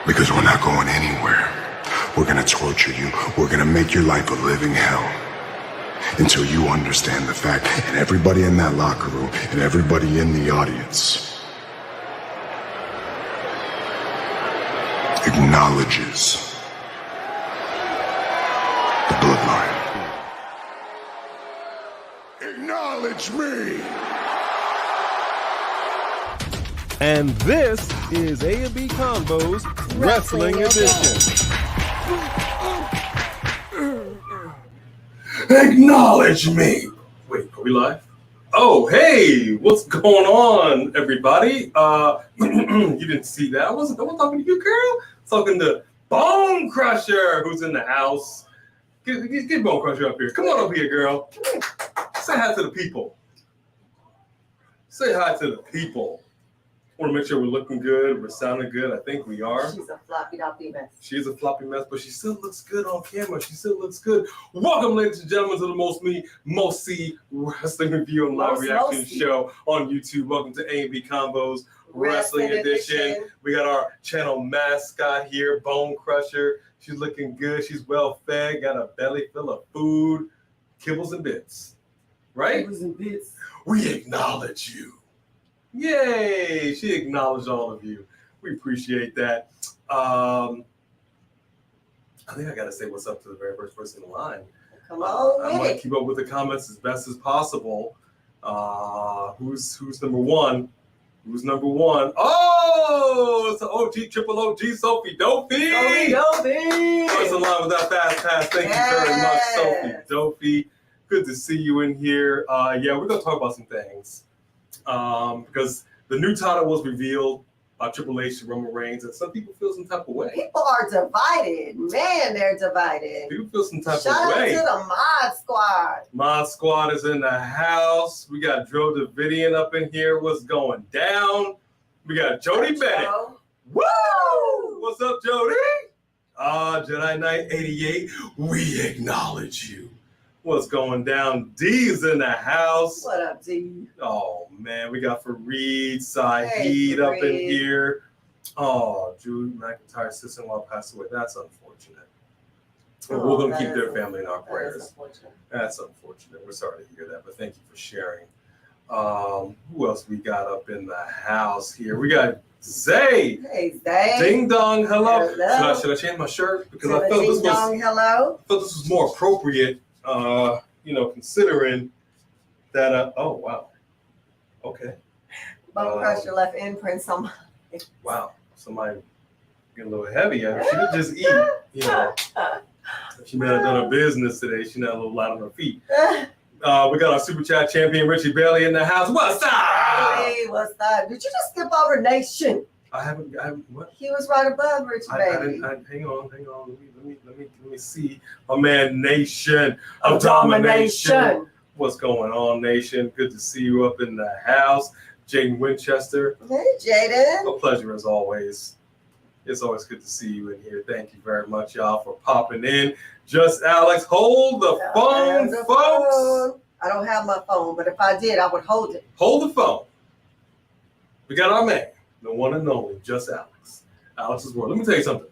Because we're not going anywhere. We're gonna torture you. We're gonna make your life a living hell. Until you understand the fact, and everybody in that locker room, and everybody in the audience acknowledges the bloodline. Acknowledge me! And this is A&B Convo's Wrestling Edition. Acknowledge me! Wait, are we live? Oh, hey! What's going on, everybody? You didn't see that. I wasn't talking to you, girl. I was talking to Bone Crusher, who's in the house. Get Bone Crusher up here. Come on up here, girl. Say hi to the people. Say hi to the people. Want to make sure we're looking good, we're sounding good. I think we are. She's a floppy mess. She's a floppy mess, but she still looks good on camera. She still looks good. Welcome, ladies and gentlemen, to the most see wrestling review and live reaction show on YouTube. Welcome to A&B Combos Wrestling Edition. We got our channel mascot here, Bone Crusher. She's looking good. She's well fed. Got a belly full of food, kibbles and bits. Right? Kibbles and bits. We acknowledge you. Yay! She acknowledged all of you. We appreciate that. I think I got to say what's up to the very first person in line. Come on, I'm going to keep up with the comments as best as possible. Who's number one? Who's number one? Oh, it's the OG, triple OG, Sophie Dopey. First in line with that fast pass. Thank you very much, Sophie Dopey. Good to see you in here. Yeah, we're going to talk about some things. Because the new title was revealed by Triple H to Roman Reigns, and some people feel some type of way. People are divided. Man, they're divided. People feel some type Shout of way. Shout out to the Mod Squad. Mod Squad is in the house. We got Dro Davidian up in here. What's going down? We got Jody Bennett. Woo! What's up, Jody? Jedi Knight 88. We acknowledge you. What's going down? D's in the house. What up, D? Oh, man. We got Fareed Saeed up in here. Oh, Drew McIntyre's sister-in-law passed away. That's unfortunate. We're going to keep their family in our prayers. That's unfortunate. We're sorry to hear that, but thank you for sharing. Who else we got up in the house here? We got Zay. Hey, Zay. Ding dong, hello. Should I change my shirt? Because I felt this was more appropriate. Considering that, oh, wow. Okay. Bone Crusher left imprints on my... Wow. Somebody getting a little heavy. She didn't just eat, She may have done her business today. She not a little light on her feet. We got our Super Chat champion, Richie Bailey, in the house. What's up? Hey, what's up? Did you just skip over Nation? I haven't, what? He was right above Richie Bailey. Hang on. Let me see. My man, Nation of Domination. What's going on, Nation? Good to see you up in the house. Jaden Winchester. Hey, Jaden. A pleasure as always. It's always good to see you in here. Thank you very much, y'all, for popping in. Just Alex, hold the phone, folks. I don't have my phone, but if I did, I would hold it. Hold the phone. We got our man, the one and only, Just Alex. Alex's World. Let me tell you something.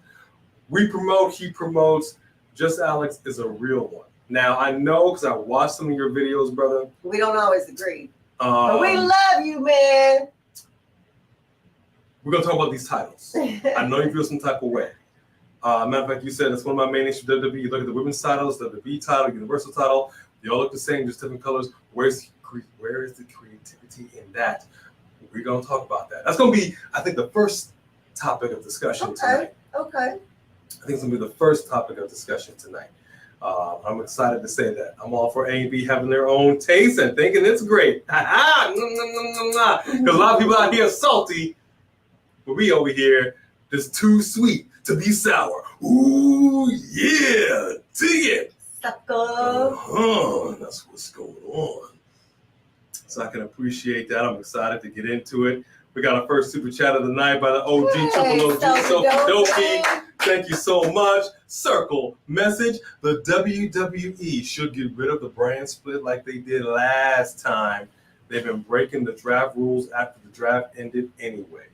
We promote, he promotes. Just Alex is a real one. Now, I know because I watched some of your videos, brother. We don't always agree. But we love you, man. We're going to talk about these titles. I know you feel some type of way. Matter of fact, you said it's one of my main issues with WWE. You look at the women's titles, WWE title, Universal title. They all look the same, just different colors. Where is the creativity in that? We're going to talk about that. That's going to be, I think, the first topic of discussion tonight. Okay. I think it's going to be the first topic of discussion tonight. I'm excited to say that. I'm all for A&B having their own taste and thinking it's great. Because a lot of people out here are salty, but we over here just too sweet to be sour. Ooh, yeah, dig it. Sucker. That's what's going on. So I can appreciate that. I'm excited to get into it. We got our first super chat of the night by the OG, Triple OG, Sophie Dopey. Thank you so much. Circle message. The WWE should get rid of the brand split like they did last time. They've been breaking the draft rules after the draft ended anyway.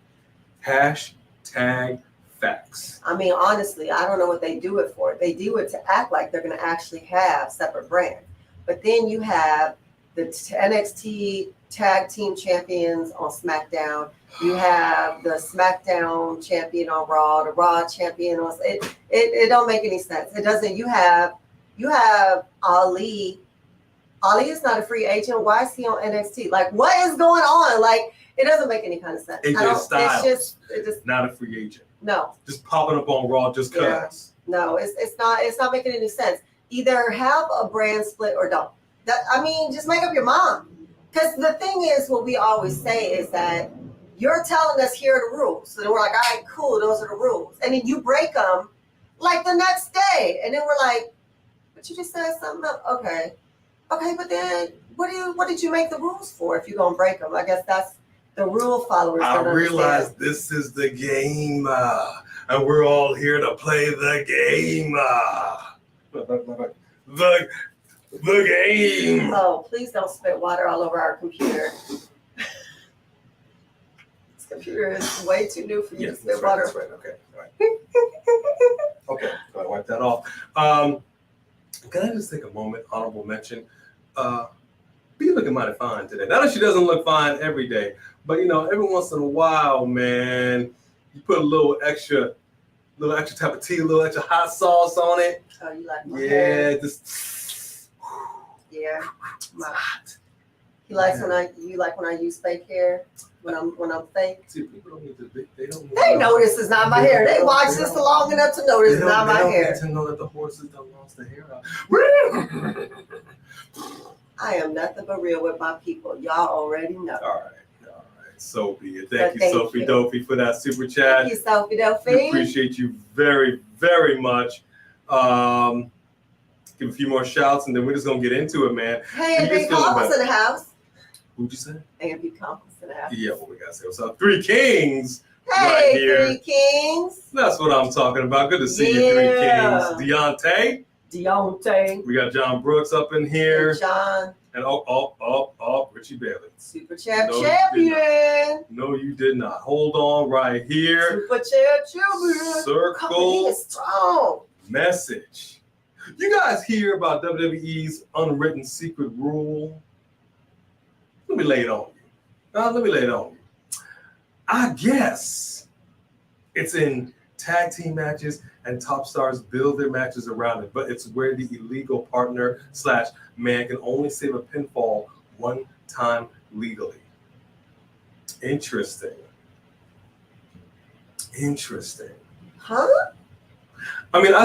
Hashtag Facts. I mean, honestly, I don't know what they do it for. They do it to act like they're going to actually have separate brands. But then you have the NXT Tag Team Champions on SmackDown. You have the SmackDown champion on Raw, the Raw champion on it don't make any sense. It doesn't. You have Ali. Ali is not a free agent. Why is he on NXT? Like, what is going on? Like, it doesn't make any kind of sense. AJ Styles, it's just not a free agent. No. Just popping up on Raw just cause. Yeah. No, it's not making any sense. Either have a brand split or don't. Just make up your mind. Because the thing is, what we always say is that you're telling us here are the rules. So then we're like, all right, cool, those are the rules. And then you break them like the next day. And then we're like, but you just said something else. Okay, but then what did you make the rules for if you're going to break them? I guess that's the rule followers. I realize this is the game, and we're all here to play the game. The game. Oh, please don't spit water all over our computer. This computer is way too new for you to spit water. That's right. Okay. All right. Okay. Go ahead, wipe that off. Can I just take a moment, honorable mention? Be looking mighty fine today. Not that she doesn't look fine every day, but every once in a while, man, you put a little extra type of tea, a little extra hot sauce on it. Oh, you like my hair? Yeah. He likes when I use fake hair when I'm fake. See, people don't need to. They know this is not my hair. They watch this long enough to know this is not my hair. They don't need to know that the horses don't lost the hair out. I am nothing but real with my people. Y'all already know. All right. So be it. Thank you, Sophie Dopey, for that super chat. Thank you, Sophie Dopey. We appreciate you very, very much. Give a few more shouts, and then we're just gonna get into it, man. Hey, A.B. Combs in the house. Who'd you say? A.B. Combs in the house. Yeah, what we gotta say? What's up? Three Kings. Hey, right here. Three Kings. That's what I'm talking about. Good to see you, Three Kings. Deontay. We got John Brooks up in here. Hey, John. And Richie Bailey. Super champion. No, you did not. Hold on right here. Super champion. Circle. Is strong. Message. You guys hear about WWE's unwritten secret rule? Let me lay it on you. I guess it's in tag team matches and top stars build their matches around it, but it's where the illegal partner / man can only save a pinfall one time legally. Interesting. Huh? I mean, I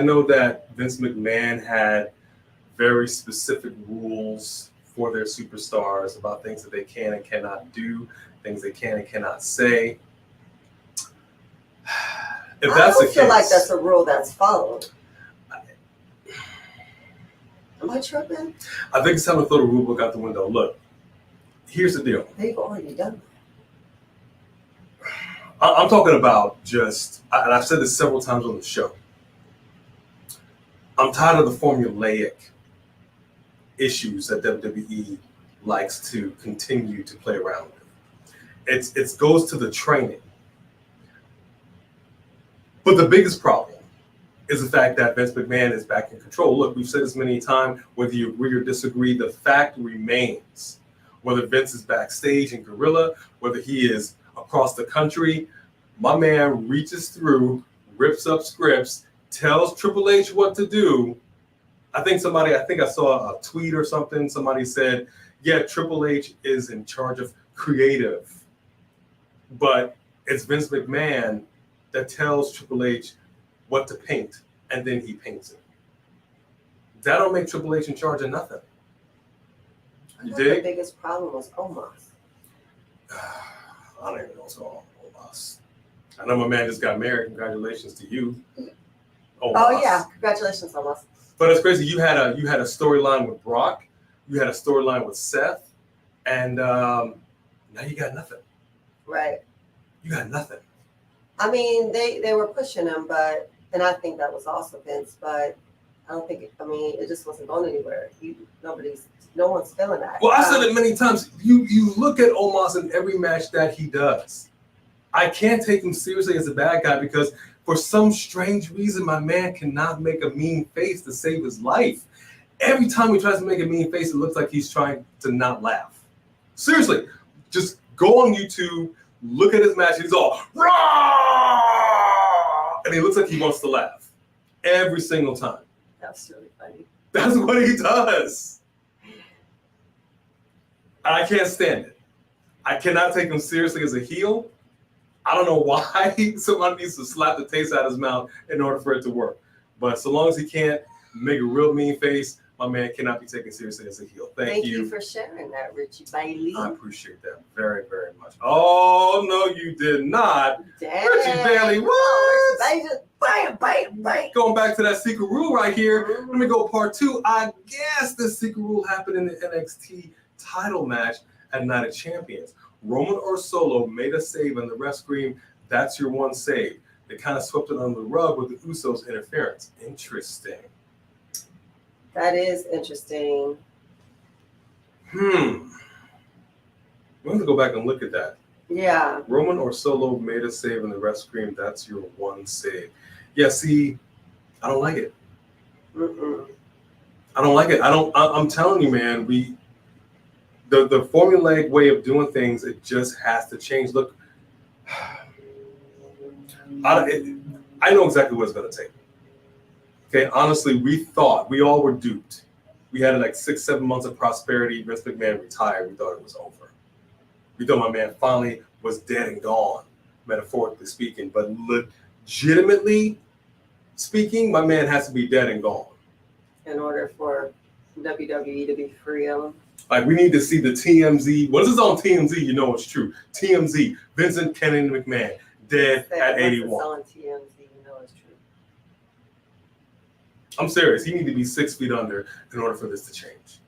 know that Vince McMahon had very specific rules for their superstars about things that they can and cannot do, things they can and cannot say. If that's the case, I feel like that's a rule that's followed. Am I tripping? I think it's time to throw the rule book out the window. Look, here's the deal. They've already done that. I'm talking about and I've said this several times on the show, I'm tired of the formulaic issues that WWE likes to continue to play around with. It goes to the training. But the biggest problem is the fact that Vince McMahon is back in control. Look, we've said this many times, whether you agree or disagree, the fact remains. Whether Vince is backstage in Gorilla, whether he is across the country, my man reaches through, rips up scripts, tells Triple H what to do. I think I saw a tweet or something. Somebody said, yeah, Triple H is in charge of creative, but it's Vince McMahon that tells Triple H what to paint, and then he paints it. That don't make Triple H in charge of nothing. I thought the biggest problem was Omos. I don't even know what's going on with Omos. I know my man just got married. Congratulations to you. Omos. Oh yeah, congratulations, Omos. But it's crazy. You had a storyline with Brock. You had a storyline with Seth, and now you got nothing. Right. You got nothing. I mean, they were pushing him, and I think that was also Vince, but I don't think, it just wasn't going anywhere. No one's feeling that. Well, I said it many times. You look at Omos in every match that he does. I can't take him seriously as a bad guy because for some strange reason, my man cannot make a mean face to save his life. Every time he tries to make a mean face, it looks like he's trying to not laugh. Seriously, just go on YouTube, look at his match, he's all, "Rah!" And he looks like he wants to laugh every single time. That's really funny. That's what he does. I can't stand it. I cannot take him seriously as a heel. I don't know why someone needs to slap the taste out of his mouth in order for it to work. But so long as he can't make a real mean face, my man cannot be taken seriously as a heel. Thank you for sharing that, Richie Bailey. I appreciate that very, very much. Oh, no, you did not. Dang. Richie Bailey, what? They just bam, bam, bam. Going back to that secret rule right here. Let me go part 2. I guess this secret rule happened in the NXT title match at Night of Champions. Roman or Solo made a save and the ref screamed, "That's your one save." They kind of swept it under the rug with the Usos' interference. Interesting. That is interesting. I'm going to go back and look at that. Yeah. Roman or Solo made a save and the ref screamed, "That's your one save." Yeah, see, I don't like it. I don't like it. I'm telling you, man, the formulaic way of doing things, it just has to change. Look, I know exactly what it's going to take. Okay, honestly, we all were duped. We had like 6-7 months of prosperity. Vince McMahon retired. We thought it was over. We thought my man finally was dead and gone, metaphorically speaking. But legitimately speaking, my man has to be dead and gone. In order for WWE to be free of him. Like, we need to see the TMZ. Once it's on TMZ, you know it's true. TMZ, Vincent Kennedy McMahon, dead at 81. Once it's on TMZ, you know it's true. I'm serious. He needs to be 6 feet under in order for this to change.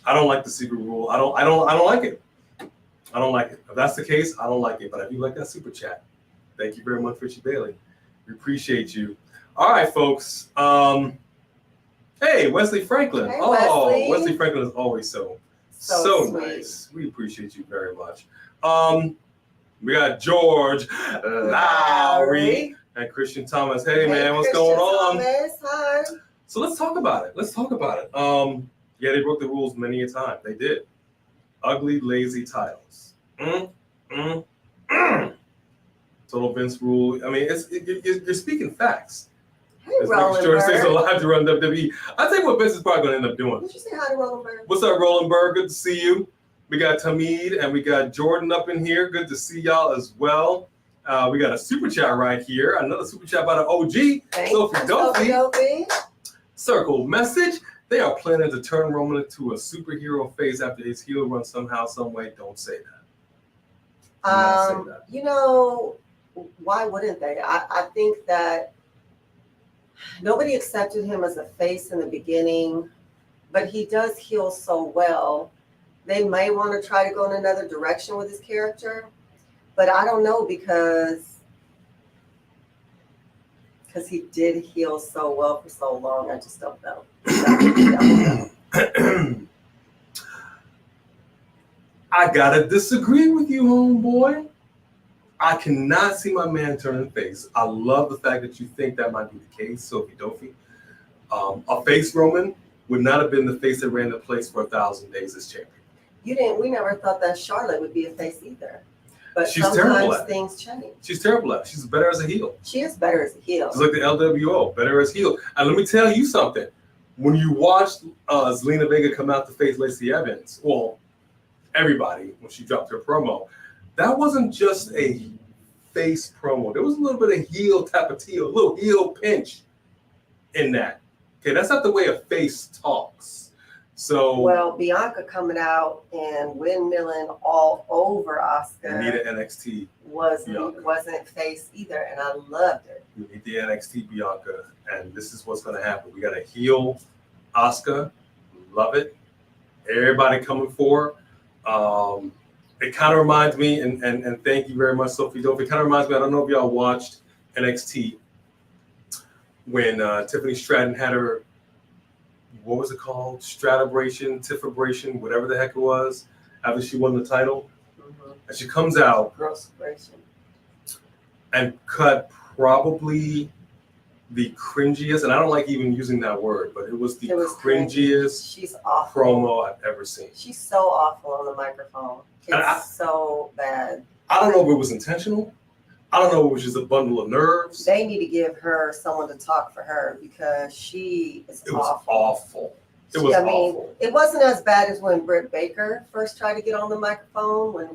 I don't like the secret rule. I don't like it. I don't like it. If that's the case, I don't like it. But I do like that super chat. Thank you very much, Richie Bailey. We appreciate you. All right, folks. Hey, Wesley Franklin. Hey, Wesley Franklin is always so nice. We appreciate you very much. We got George Lowry and Christian Thomas. Hey, man, what's going on? Thomas, hi. So let's talk about it. Yeah, they broke the rules many a time. They did. Ugly, lazy titles. Total Vince rule. I mean, you're speaking facts. Hey, Let's make sure it stays alive to run WWE. I think what Vince is probably going to end up doing. Did you say hi to Rolandberg? What's up, Rolandberg? Good to see you. We got Tamid and we got Jordan up in here. Good to see y'all as well. We got a super chat right here. Another super chat by the OG, Sophie Dopey. Circle message. They are planning to turn Roman into a superhero face after his heel run somehow, some way. Don't say that. Do not say that. You know, why wouldn't they? I think that nobody accepted him as a face in the beginning, but he does heal so well. They may want to try to go in another direction with his character, but I don't know because he did heal so well for so long. I just don't know. I gotta disagree with you, homeboy. I cannot see my man turning face. I love the fact that you think that might be the case, Sophie Dopey. A face Roman would not have been the face that ran the place for 1,000 days as champion. We never thought that Charlotte would be a face either. But She's terrible at it. Things change. She's terrible at it. She's better as a heel. She is better as a heel. It's like the LWO, better as heel. And let me tell you something. When you watched Zelina Vega come out to face Lacey Evans, well, everybody, when she dropped her promo, that wasn't just a face promo. There was a little bit of heel tapatio, a little heel pinch in that. Okay, that's not the way a face talks. So, well, Bianca coming out and windmilling all over Asuka. You need an NXT wasn't face either, and I loved it. You need the NXT Bianca, and this is what's going to happen. We got a heel Asuka, love it. Everybody coming for her. It kind of reminds me, and thank you very much, Sophie Dope. It kind of reminds me, I don't know if y'all watched NXT when Tiffany Stratton had her, what was it called? Stratibration, Tiffabration, whatever the heck it was, after she won the title. Mm-hmm. And she comes out. Grosseration. and cut probably the cringiest, and I don't like even using that word, but it was cringiest She's awful. promo I've ever seen. She's so awful on the microphone. It's so bad. I don't know if it was intentional. I don't know if it was just a bundle of nerves. They need to give her someone to talk for her because she is It was awful. awful. It was awful. It wasn't as bad as when Britt Baker first tried to get on the microphone when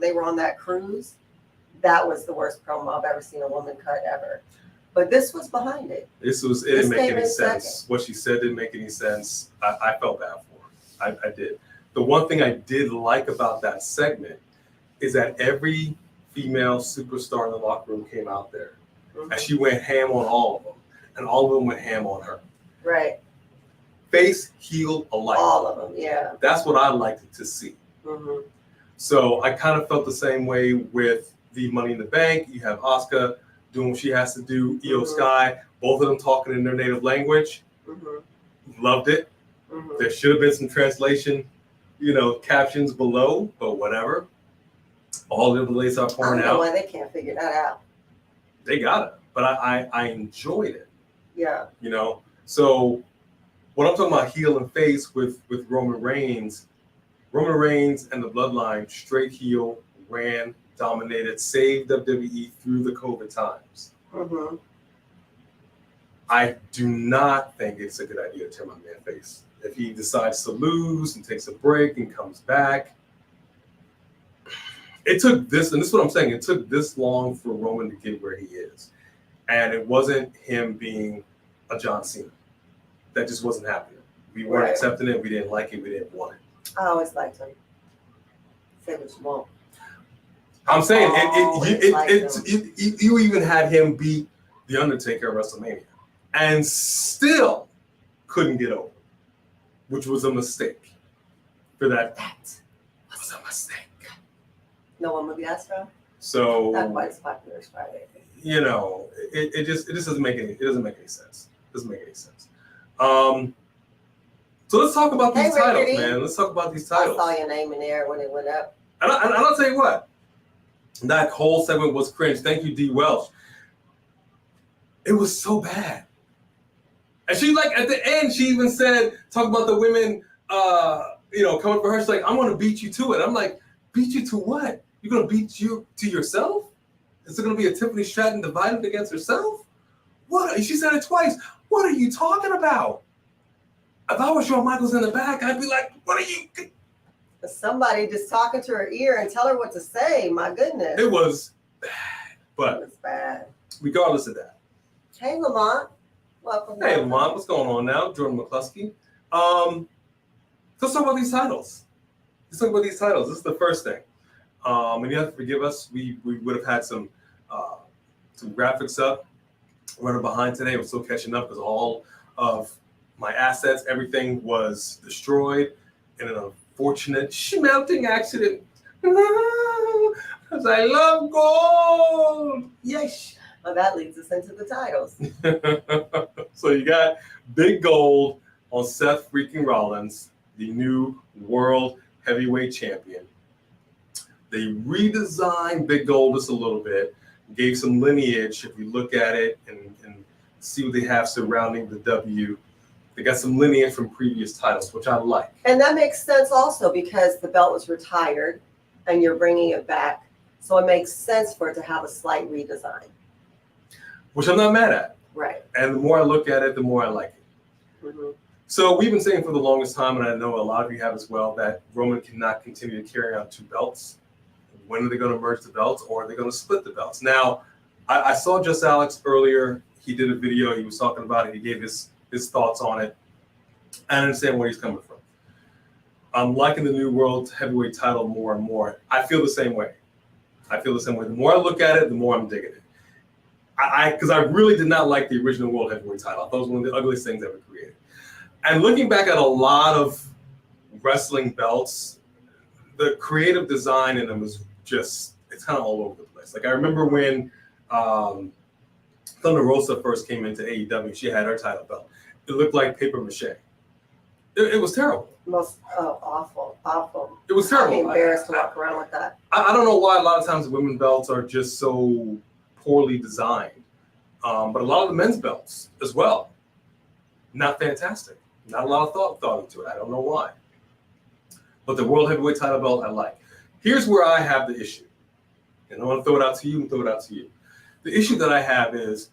they were on that cruise. That was the worst promo I've ever seen a woman cut ever. But this was behind it. It didn't make any sense. What she said didn't make any sense. I felt bad for her. I did. The one thing I did like about that segment is that every female superstar in the locker room came out there. Mm-hmm. And she went ham on all of them. And all of them went ham on her. Right. Face, heel alike. All of them, yeah. That's what I liked to see. Mm-hmm. So I kind of felt the same way with the Money in the Bank. You have Asuka doing what she has to do, Io Sky, both of them talking in their native language. Mm-hmm. Loved it. Mm-hmm. There should have been some translation, captions below, but whatever. All the delays are pouring out. I don't know why they can't figure that out. They got it, but I enjoyed it. Yeah. So when I'm talking about heel and face with Roman Reigns and the Bloodline, straight heel, ran, dominated, saved WWE through the COVID times. Mm-hmm. I do not think it's a good idea to turn my man face. If he decides to lose and takes a break and comes back, it took this, and this is what I'm saying, it took this long for Roman to get where he is. And it wasn't him being a John Cena. That just wasn't happening. We weren't accepting it. We didn't like it. We didn't want it. I always liked him. Say what you want. I'm saying you even had him beat The Undertaker at WrestleMania and still couldn't get over, which was a mistake for that. That was a mistake. No one movie that strong? So not quite as popular as Friday. It just doesn't make any sense. It doesn't make any sense. So let's talk about these titles, man. Let's talk about these titles. I saw your name in there when it went up. And I'll tell you what. That whole segment was cringe. Thank you, D. Welsh. It was so bad. And she, at the end, she even said, talk about the women, coming for her. She's like, I'm going to beat you to it. I'm like, beat you to what? You're going to beat you to yourself? Is it going to be a Tiffany Stratton divided against herself? What? She said it twice. What are you talking about? If I was Shawn Michaels in the back, I'd be like, what are you... Somebody just talking to her ear and tell her what to say. My goodness. It was bad. But it was bad. Regardless of that. Hey, Lamont. Welcome. Hey, Lamont. What's going on now? Jordan McCluskey. Let's talk about these titles. This is the first thing. And you have to forgive us. We would have had some graphics up running behind today. We're still catching up because all of my assets, everything was destroyed in an unfortunate smelting accident. Because I love gold. Yes. Well, that leads us into the titles. So you got Big Gold on Seth freaking Rollins, the new World Heavyweight Champion. They redesigned Big Gold just a little bit, gave some lineage. If you look at it and see what they have surrounding the W, they got some lineage from previous titles, which I like. And that makes sense also because the belt was retired and you're bringing it back. So it makes sense for it to have a slight redesign. Which I'm not mad at. Right. And the more I look at it, the more I like it. Mm-hmm. So we've been saying for the longest time, and I know a lot of you have as well, that Roman cannot continue to carry on 2 belts. When are they going to merge the belts, or are they going to split the belts? Now, I saw Just Alex earlier. He did a video. He was talking about it. He gave his thoughts on it. I understand where he's coming from. I'm liking the new World Heavyweight title more and more. I feel the same way. The more I look at it, the more I'm digging it. Because I really did not like the original World Heavyweight title. I thought it was one of the ugliest things ever created. And looking back at a lot of wrestling belts, the creative design in them is just, it's kind of all over the place. Like I remember when Thunder Rosa first came into AEW, she had her title belt. It looked like paper mache. It was terrible. Awful. It was terrible. I'm embarrassed to walk around with that. I don't know why a lot of times women's belts are just so poorly designed. But a lot of the men's belts as well, not fantastic. Not a lot of thought into it. I don't know why. But the World Heavyweight title belt I like. Here's where I have the issue. And I want to throw it out to you and throw it out to you. The issue that I have is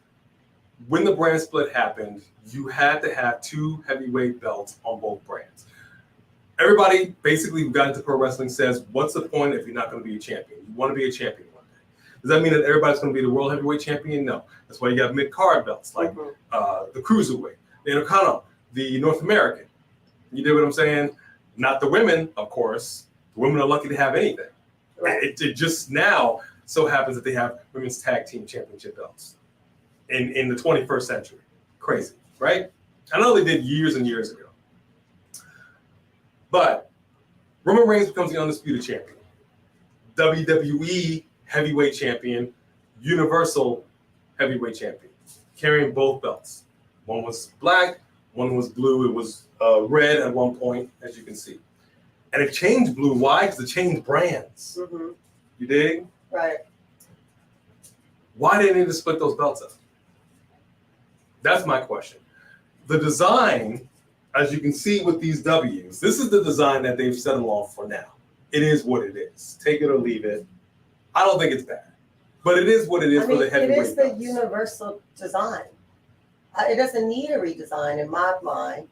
when the brand split happened, you had to have 2 heavyweight belts on both brands. Everybody basically who got into pro wrestling says, what's the point if you're not going to be a champion? You want to be a champion one day. Does that mean that everybody's going to be the World Heavyweight Champion? No. That's why you got mid-card belts like the Cruiserweight, the Intercontinental, the North American. You dig what I'm saying? Not the women, of course. The women are lucky to have anything. Right. It just now so happens that they have women's tag team championship belts in the 21st century. Crazy, right? I know they did years and years ago. But Roman Reigns becomes the Undisputed Champion, WWE Heavyweight Champion, Universal Heavyweight Champion, carrying both belts. One was black, one was blue. It was red at one point, as you can see. And it changed blue. Why? Because it changed brands. Mm-hmm. You dig? Right. Why did they need to split those belts up? That's my question. The design, as you can see with these W's, this is the design that they've settled on for now. It is what it is. Take it or leave it. I don't think it's bad. But it is what it is for the heavyweight belts. It is the universal design. It doesn't need a redesign in my mind.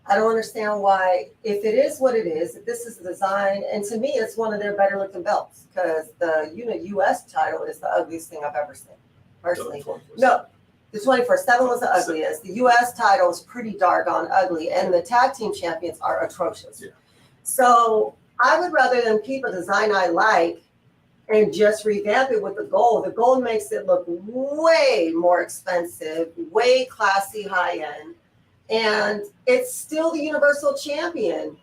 I don't understand why, if it is what it is, if this is the design, and to me, it's one of their better looking belts because the US title is the ugliest thing I've ever seen, personally. No, the 24/7 was the ugliest. The US title is pretty doggone ugly, and the tag team champions are atrocious. Yeah. So I would rather than keep a design I like and just revamp it with the gold. The gold makes it look way more expensive, way classy, high end. And it's still the Universal Champion.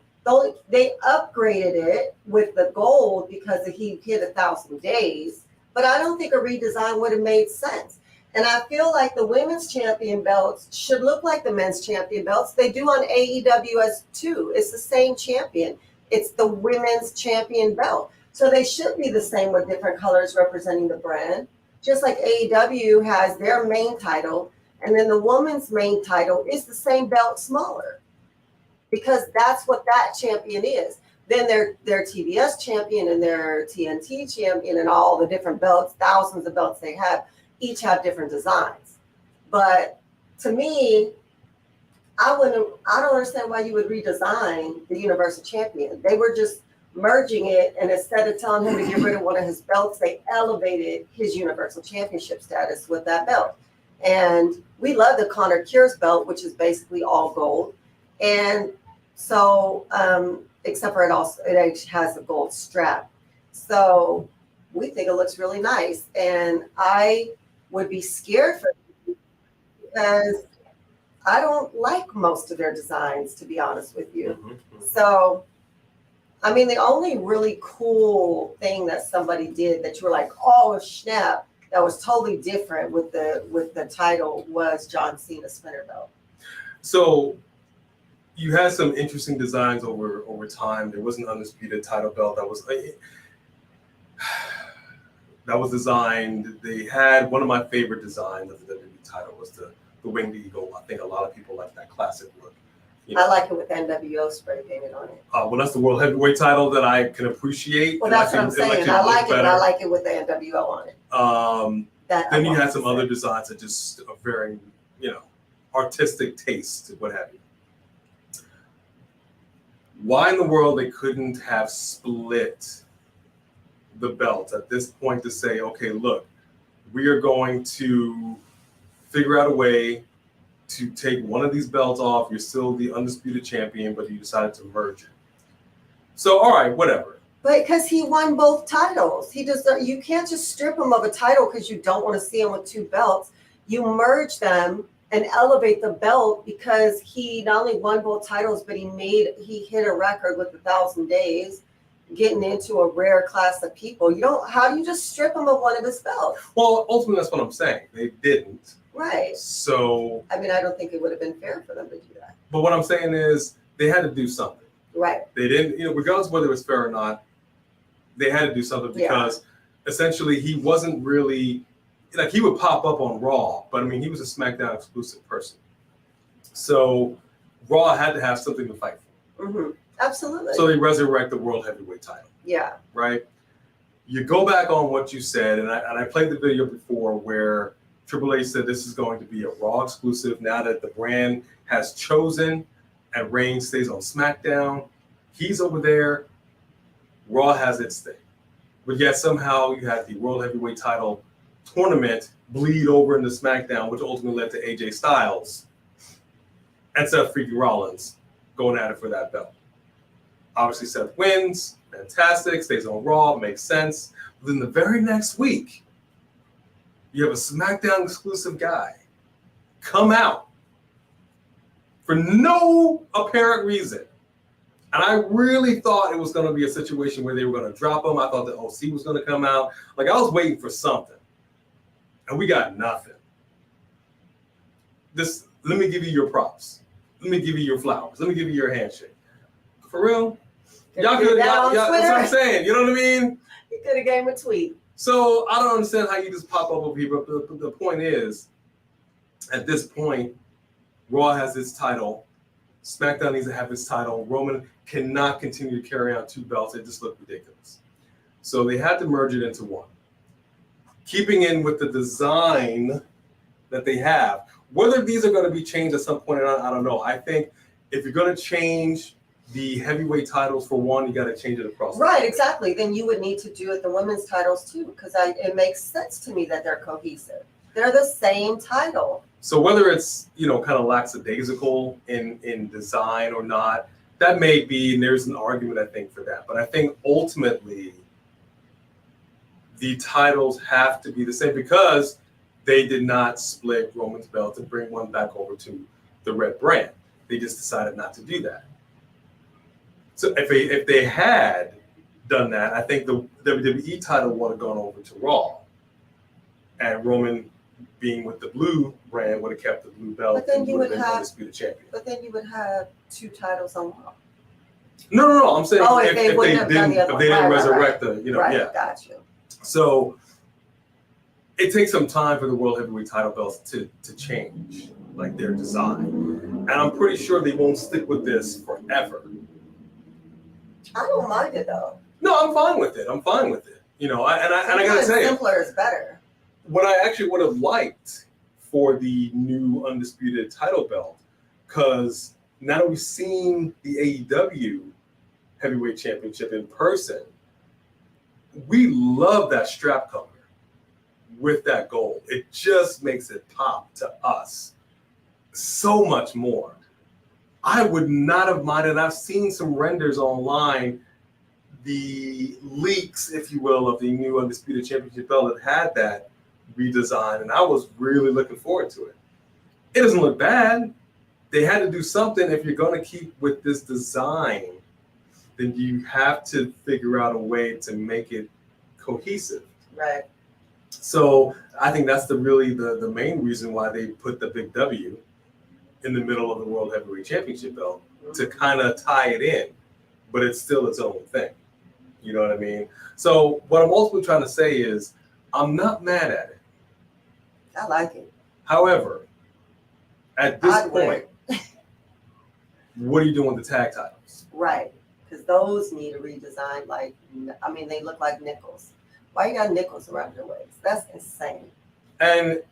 They upgraded it with the gold because he hit 1,000 days. But I don't think a redesign would have made sense. And I feel like the women's champion belts should look like the men's champion belts. They do on AEW as too. It's the same champion. It's the women's champion belt. So they should be the same with different colors representing the brand. Just like AEW has their main title, and then the woman's main title is the same belt smaller. Because that's what that champion is. Then their TBS champion and their TNT champion and all the different belts, thousands of belts they have, each have different designs. But to me, I don't understand why you would redesign the Universal Champion. They were just merging it, and instead of telling him to get rid of one of his belts, they elevated his Universal Championship status with that belt. And we love the Connor Cures belt, which is basically all gold. And so, except for it has a gold strap. So we think it looks really nice. And I would be scared for them because I don't like most of their designs, to be honest with you. Mm-hmm. So, I mean, the only really cool thing that somebody did that you were like, oh, snap, that was totally different with the title was John Cena's spinner belt. So you had some interesting designs over time. There was an undisputed title belt that was designed. They had one of my favorite designs of the WWE title was the winged eagle. I think a lot of people like that classic look. You know, I like it with NWO spray painted on it. Well, that's the World Heavyweight title that I can appreciate. Well, that's what I'm saying. I like it, but I like it with the NWO on it. Then you had some other designs that just are very, artistic taste, what have you. Why in the world they couldn't have split the belt at this point to say, okay, look, we are going to figure out a way to take one of these belts off. You're still the undisputed champion, but you decided to merge it. So, all right, whatever. But because he won both titles, you can't just strip him of a title because you don't want to see him with two belts. You merge them and elevate the belt because he not only won both titles, but he hit a record with 1,000 days, getting into a rare class of people. How do you just strip him of one of his belts? Well, ultimately, that's what I'm saying. They didn't. Right. So. I mean, I don't think it would have been fair for them to do that. But what I'm saying is they had to do something. Right. They didn't, regardless of whether it was fair or not, they had to do something because essentially he wasn't really like he would pop up on Raw, but I mean, he was a SmackDown exclusive person. So Raw had to have something to fight for. Mm-hmm. Absolutely. So they resurrect the World Heavyweight title. Yeah. Right? You go back on what you said, and I played the video before where Triple H said this is going to be a Raw exclusive now that the brand has chosen and Reigns stays on SmackDown. He's over there. Raw has its thing. But yet somehow you had the World Heavyweight title tournament bleed over into SmackDown, which ultimately led to AJ Styles and Seth freaking Rollins going at it for that belt. Obviously, Seth wins. Fantastic. Stays on Raw. Makes sense. But then the very next week, you have a SmackDown exclusive guy come out for no apparent reason. And I really thought it was going to be a situation where they were going to drop him. I thought the OC was going to come out. Like, I was waiting for something. And we got nothing. Let me give you your props. Let me give you your flowers. Let me give you your handshake. For real? Y'all could, that's what I'm saying. You know what I mean? You could have gave him a tweet. So I don't understand how you just pop up over here. But the point is, at this point, Raw has its title. SmackDown needs to have its title. Roman cannot continue to carry on two belts. It just looked ridiculous. So they had to merge it into one. Keeping in with the design that they have. Whether these are going to be changed at some point or not, I don't know. I think if you're going to change the heavyweight titles for one, you got to change it across. Right, exactly. Then you would need to do it the women's titles too, because it makes sense to me that they're cohesive. They're the same title. So whether it's, kind of lackadaisical in design or not, that may be, and there's an argument, I think, for that. But I think ultimately the titles have to be the same because they did not split Roman's belt and bring one back over to the Red brand. They just decided not to do that. So if they had done that, I think the WWE title would have gone over to Raw. And Roman, being with the blue brand, would have kept the blue belt and would have been Undisputed Champion. But then you would have two titles on Raw. No. I'm saying if they didn't resurrect the, Right, got you. So it takes some time for the World Heavyweight title belts to change, like their design. And I'm pretty sure they won't stick with this forever. I don't mind it though. No, I'm fine with it. And I gotta say, simpler is better. What I actually would have liked for the new Undisputed title belt, because now that we've seen the AEW Heavyweight Championship in person, we love that strap color with that gold. It just makes it pop to us so much more. I would not have minded. I've seen some renders online, the leaks, if you will, of the new Undisputed Championship belt that had that redesign, and I was really looking forward to it. It doesn't look bad. They had to do something. If you're going to keep with this design, then you have to figure out a way to make it cohesive. Right. So I think that's the main reason why they put the big W in the middle of the World Heavyweight Championship belt to kind of tie it in, but it's still its own thing. You know what I mean? So what I'm ultimately trying to say is I'm not mad at it. I like it. However, at this point, what are you doing with the tag titles? Right, because those need a redesign. They look like nickels. Why you got nickels around your waist? That's insane. And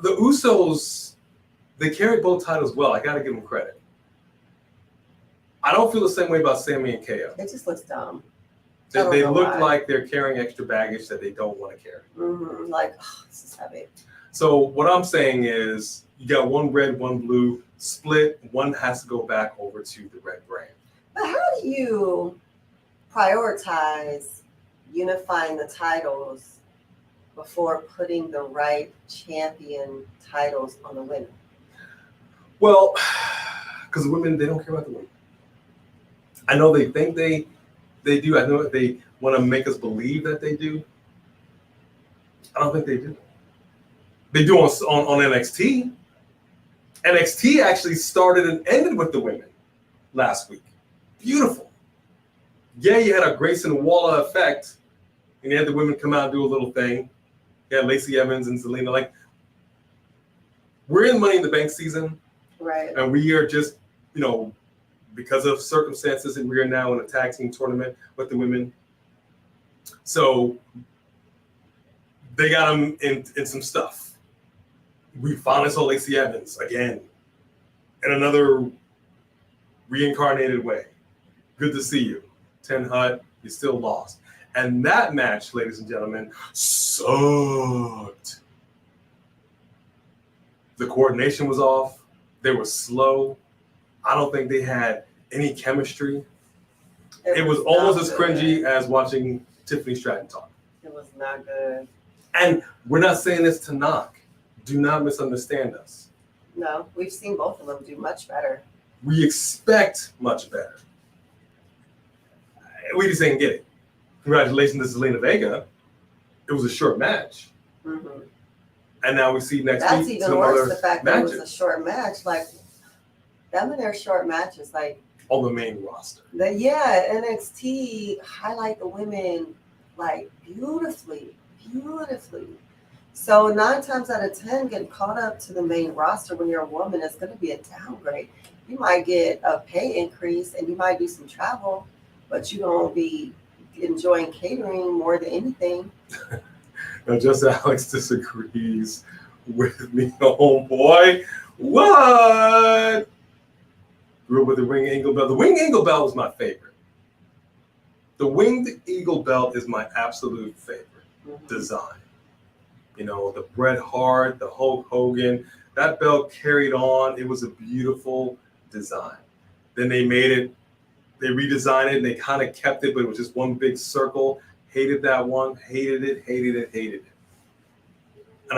the Usos, they carry both titles well. I got to give them credit. I don't feel the same way about Sami and KO. It just looks dumb. They look like they're carrying extra baggage that they don't want to carry. Mm-hmm. This is heavy. So what I'm saying is you got one red, one blue, split. One has to go back over to the red brand. But how do you prioritize unifying the titles before putting the right champion titles on the women? Well, because the women, they don't care about the women. I know they think they do. I know they want to make us believe that they do. I don't think they do. They do on NXT. NXT actually started and ended with the women last week. Beautiful. Yeah, you had a Grayson Waller effect, and you had the women come out and do a little thing. Yeah, Lacey Evans and Zelina. Like, we're in Money in the Bank season, Right. and we are just, because of circumstances, and we are now in a tag team tournament with the women. So they got them in some stuff. We finally saw Lacey Evans again in another reincarnated way. Good to see you. 10 Hut, you still lost. And that match, ladies and gentlemen, sucked. The coordination was off. They were slow. I don't think they had any chemistry. It was almost as cringy as watching Tiffany Stratton talk. It was not good. And we're not saying this to knock. Do not misunderstand us. No, we've seen both of them do much better. We expect much better. We just didn't get it. Congratulations to Zelina Vega. It was a short match. Mm-hmm. And now we see next That's week even some worse, other the fact that it was a short match. Like, them and their short matches, like, on the main roster. NXT highlight the women, like, beautifully. So 9 times out of 10, getting caught up to the main roster when you're a woman is going to be a downgrade. You might get a pay increase and you might do some travel, but you don't be enjoying catering more than anything. Now, just Alex disagrees with me, homeboy. What? Grew up with the Winged Eagle Belt. The Winged Eagle Belt was my favorite. The Winged Eagle Belt is my absolute favorite design. The Bret Hart, the Hulk Hogan, that belt carried on. It was a beautiful design. Then they redesigned it, and they kind of kept it, but it was just one big circle. Hated that one, hated it. And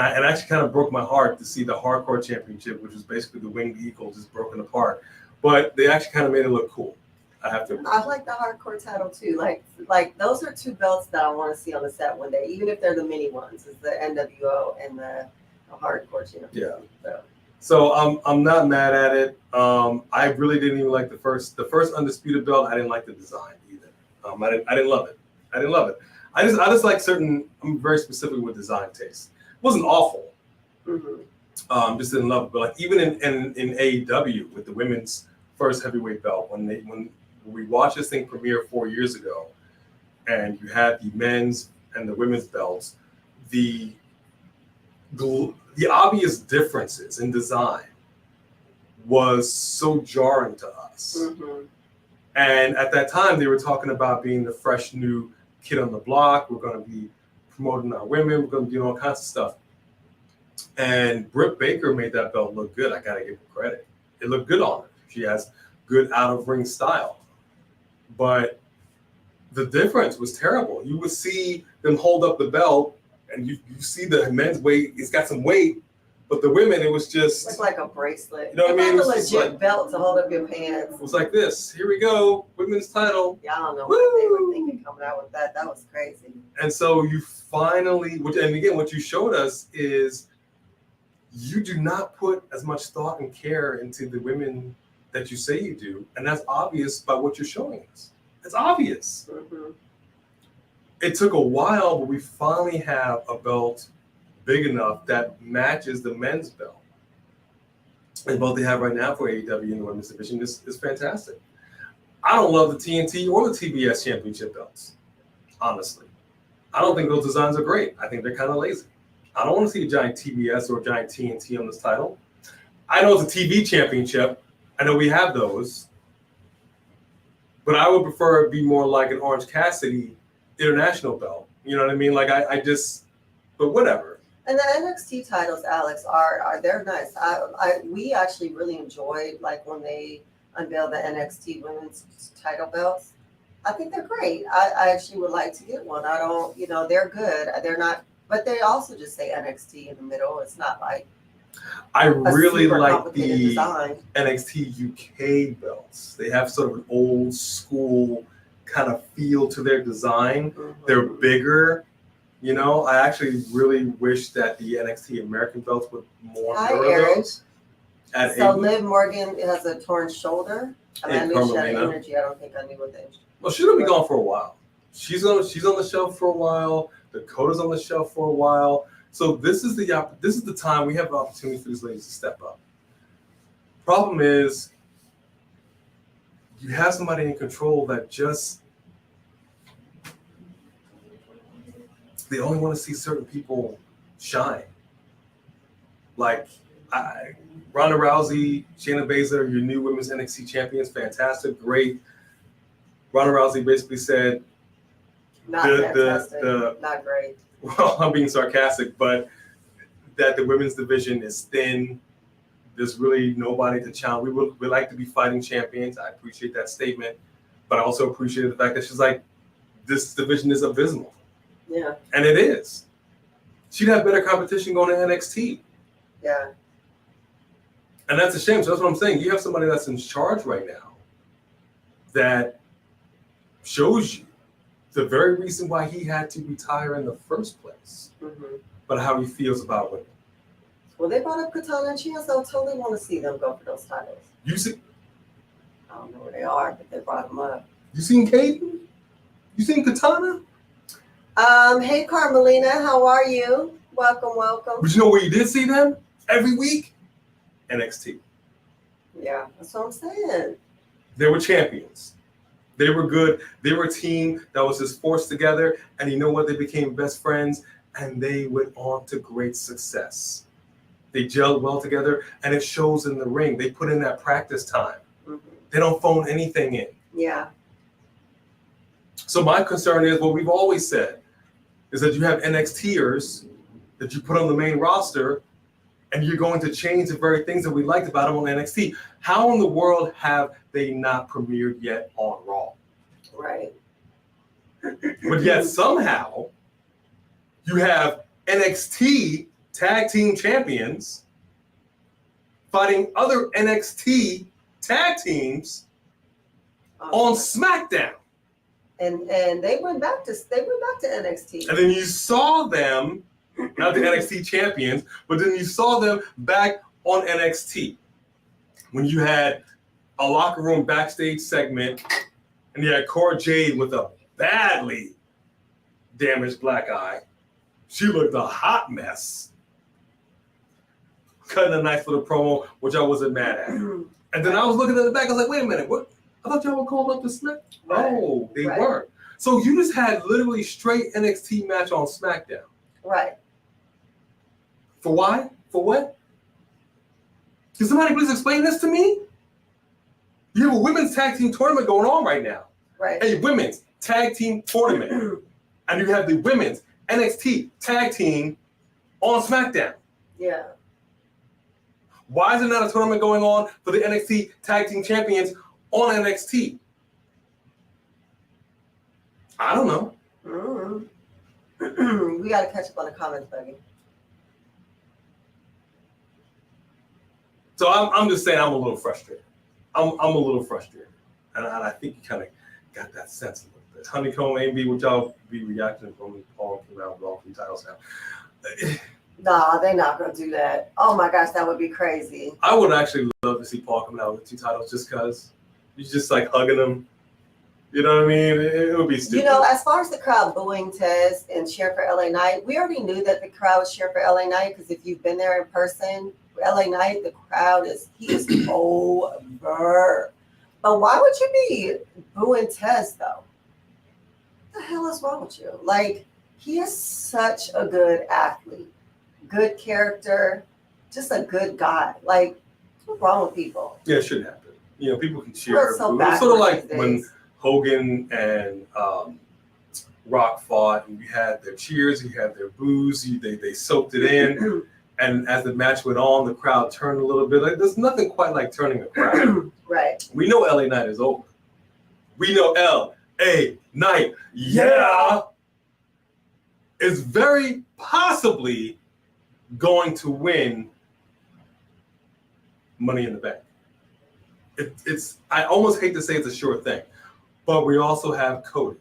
it actually kind of broke my heart to see the Hardcore Championship, which was basically the Winged Eagle just broken apart. But they actually kind of made it look cool. I have to admit. I like the Hardcore title too. Like those are 2 belts that I want to see on the set one day, even if they're the mini ones, is the NWO and the Hardcore Championship. Yeah. So I'm not mad at it. I really didn't even like the first Undisputed belt. I didn't like the design either. I didn't love it. I just like certain. I'm very specific with design taste. It wasn't awful. Mm-hmm. Just didn't love it. But like even in AEW with the women's first heavyweight belt, when we watched this thing premiere 4 years ago, and you had the men's and the women's belts, the obvious differences in design was so jarring to us. Mm-hmm. And at that time, they were talking about being the fresh new kid on the block. We're going to be promoting our women. We're going to be doing all kinds of stuff. And Britt Baker made that belt look good. I got to give her credit. It looked good on her. She has good out-of-ring style. But the difference was terrible. You would see them hold up the belt, and you see the men's weight. It's got some weight. But the women, it was just... It's like a bracelet. You know what I mean? It's like a legit belt to hold up your pants. It was like this. Here we go. Women's title. Yeah, I don't know what they were thinking coming out with that. That was crazy. And so you finally... And again, what you showed us is you do not put as much thought and care into the women that you say you do. And that's obvious by what you're showing us. It's obvious. Mm-hmm. It took a while, but we finally have a belt big enough that matches the men's belt. And what they have right now for AEW in the women's division is fantastic. I don't love the TNT or the TBS championship belts, honestly. I don't think those designs are great. I think they're kind of lazy. I don't want to see a giant TBS or a giant TNT on this title. I know it's a TV championship. I know we have those. But I would prefer it be more like an Orange Cassidy international belt. You know what I mean? Like but whatever. And the NXT titles, Alex, they're nice. We actually really enjoyed like when they unveiled the NXT women's title belts. I think they're great. I actually would like to get one. I don't, they're good. They're not, but they also just say NXT in the middle. It's not like I really like the design. NXT UK belts. They have sort of an old school kind of feel to their design. Mm-hmm. They're bigger. I actually really wish that the NXT American belts would more mirror those. So Liv Morgan has a torn shoulder. I knew she had energy. I don't think I knew what the. Well, she's gonna be gone for a while. She's on the shelf for a while. Dakota's on the shelf for a while. So this is the time we have an opportunity for these ladies to step up. Problem is, you have somebody in control that just, they only want to see certain people shine. Like Ronda Rousey, Shayna Baszler, your new women's NXT champions, fantastic, great. Ronda Rousey basically said, not great. Well, I'm being sarcastic, but that the women's division is thin. There's really nobody to challenge. We like to be fighting champions. I appreciate that statement, but I also appreciate the fact that she's like, this division is abysmal. Yeah. And it is. She'd have better competition going to NXT. Yeah. And that's a shame. So that's what I'm saying. You have somebody that's in charge right now that shows you the very reason why he had to retire in the first place, but how he feels about women. Well, they brought up Katana and Chia, so I totally want to see them go for those titles. You see? I don't know where they are, but they brought them up. You seen Caden? You seen Katana? Hey, Carmelina, how are you? Welcome, welcome. But you know where you did see them? Every week? NXT. Yeah, that's what I'm saying. They were champions. They were good. They were a team that was just forced together. And you know what? They became best friends and they went on to great success. They gelled well together and it shows in the ring. They put in that practice time. They don't phone anything in. Yeah. So my concern is what we've always said is that you have NXTers that you put on the main roster and you're going to change the very things that we liked about them on NXT. How in the world have they not premiered yet on Raw? Right. But yet somehow you have NXT tag team champions fighting other NXT tag teams on SmackDown. And they went back to NXT. And then you saw them, not the NXT champions, but then you saw them back on NXT when you had a locker room backstage segment and you had Cora Jade with a badly damaged black eye. She looked a hot mess. Cutting a nice little promo, which I wasn't mad at. And then I was looking at the back, I was like, wait a minute, what? I thought y'all were called up to Smack. Right. Oh, they weren't. So you just had literally straight NXT match on SmackDown. Right. For why? For what? Can somebody please explain this to me? You have a women's tag team tournament going on right now. Right. A women's tag team tournament. And you have the women's NXT tag team on SmackDown. Yeah. Why is there not a tournament going on for the NXT tag team champions on NXT? I don't know. We got to catch up on the comments, buddy. So I'm just saying I'm a little frustrated. I'm a little frustrated. And I think you kind of got that sense a little bit. Honeycomb, AB, would y'all be reacting from Paul came out with all 3 titles now? Nah, they're not going to do that. Oh my gosh, that would be crazy. I would actually love to see Paul coming out with 2 titles just because he's just like hugging them. You know what I mean? It would be stupid. You know, as far as the crowd booing Tez and cheering for LA Knight, we already knew that the crowd was cheering for LA Knight because if you've been there in person, LA Knight, the crowd is over. But why would you be booing Tez though? What the hell is wrong with you? Like, he is such a good athlete, good character, just a good guy. Like, what's wrong with people? Yeah, it shouldn't happen. You know, people can cheer. It's so It's sort of like these when days. Hogan and Rock fought, and you had their cheers, you had their boos, they soaked it in, and as the match went on, the crowd turned a little bit. Like, there's nothing quite like turning a crowd. Right. We know LA Knight is over. We know LA Knight, yeah, is very possibly going to win Money in the Bank. It's I almost hate to say it's a sure thing, but we also have Cody.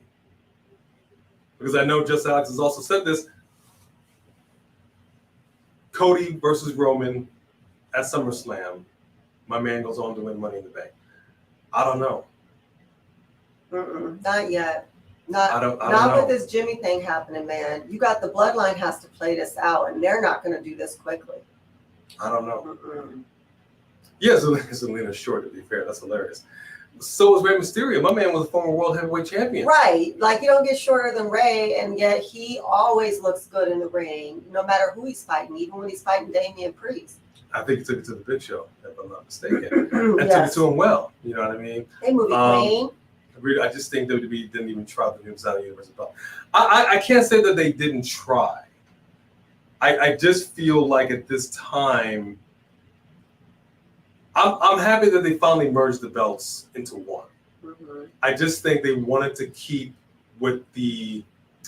Because I know Just Alex has also said this. Cody versus Roman at SummerSlam. My man goes on to win Money in the Bank. I don't know. Not yet. I don't Not know. with this Jimmy thing happening, man. You got the bloodline has to play this out, and they're not going to do this quickly. I don't know. Mm-mm. Yeah, Zelina's short, to be fair. That's hilarious. So is Rey Mysterio. My man was a former world heavyweight champion. Right. Like, you don't get shorter than Ray, and yet he always looks good in the ring, no matter who he's fighting, even when he's fighting Damian Priest. I think he took it to the Big Show, if I'm not mistaken. And took it Yes. to him well. You know what I mean? They move it clean. I just think WWE didn't even try the new design of the Universal Belt. I can't say that they didn't try. I just feel like at this time, I'm happy that they finally merged the belts into one. Mm-hmm. I just think they wanted to keep with the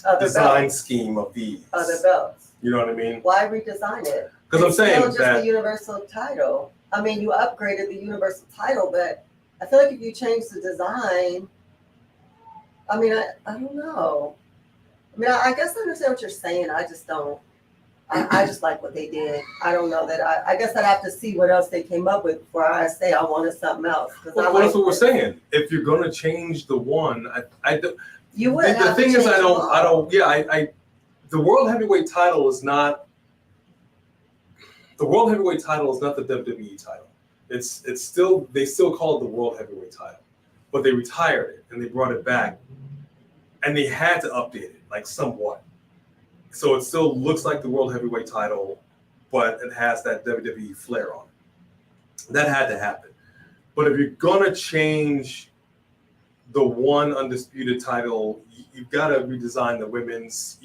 Other design belts. scheme of these. Other belts. You know what I mean? Why redesign it? Because I'm It's saying still just that the Universal title. I mean, you upgraded the Universal title, but I feel like if you change the design, I mean, I don't know. I mean, I guess I understand what you're saying. I just don't. I just like what they did. I don't know that. I guess I'd have to see what else they came up with before I say I wanted something else. well, that's what we're saying. If you're going to change the one, I don't. You would. The thing is, I don't. Yeah, the world heavyweight title is not. The world heavyweight title is not the WWE title. It's still, they still call it the world heavyweight title, but they retired it and they brought it back, and they had to update it like somewhat. So it still looks like the world heavyweight title, but it has that WWE flair on it. That had to happen. But if you're gonna change the one undisputed title, you've got to redesign the women's.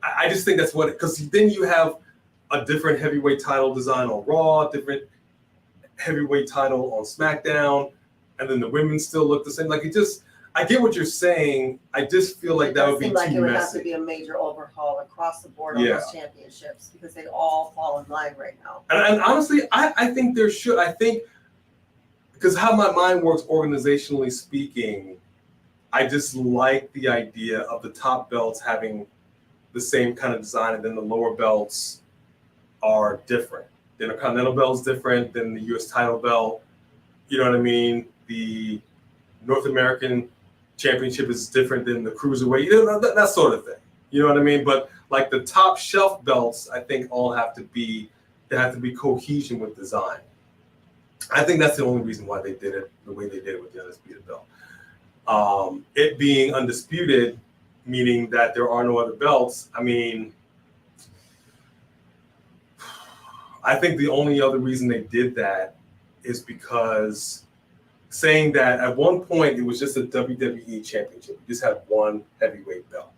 I just think that's what, because then you have a different heavyweight title design on Raw, different heavyweight title on SmackDown, and then the women still look the same. Like, it just, I get what you're saying. I just feel like that would be too like it would have messy. to be a major overhaul across the board on those championships because they all fall in line right now. And honestly, I think there should. I think, because how my mind works organizationally speaking, I just like the idea of the top belts having the same kind of design, and then the lower belts are different. The Intercontinental belt is different than the U.S. title belt. You know what I mean? The North American Championship is different than the Cruiserweight. You know, that sort of thing. You know what I mean? But like the top shelf belts, I think all have to be, there have to be cohesion with design. I think that's the only reason why they did it the way they did it with the Undisputed belt. It being undisputed, meaning that there are no other belts. I mean, I think the only other reason they did that is because saying that at one point it was just a WWE Championship. You just had one heavyweight belt,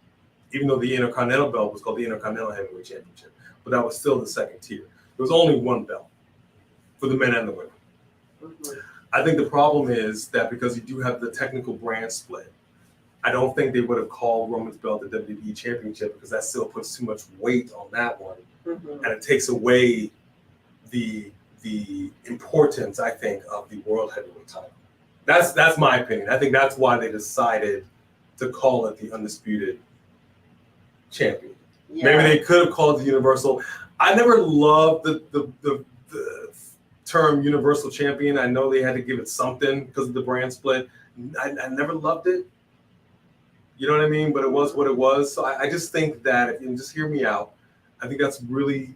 even though the Intercontinental belt was called the Intercontinental Heavyweight Championship, but that was still the second tier. There was only one belt for the men and the women. Mm-hmm. I think the problem is that because you do have the technical brand split, I don't think they would have called Roman's belt the WWE Championship, because that still puts too much weight on that one, Mm-hmm. and it takes away the importance, I think, of the World Heavyweight title. That's my opinion. I think that's why they decided to call it the Undisputed Champion. Yeah. Maybe they could have called it the Universal. I never loved the term Universal Champion. I know they had to give it something because of the brand split. I never loved it. You know what I mean? But it was what it was. So I just think that, if you just hear me out, I think that's really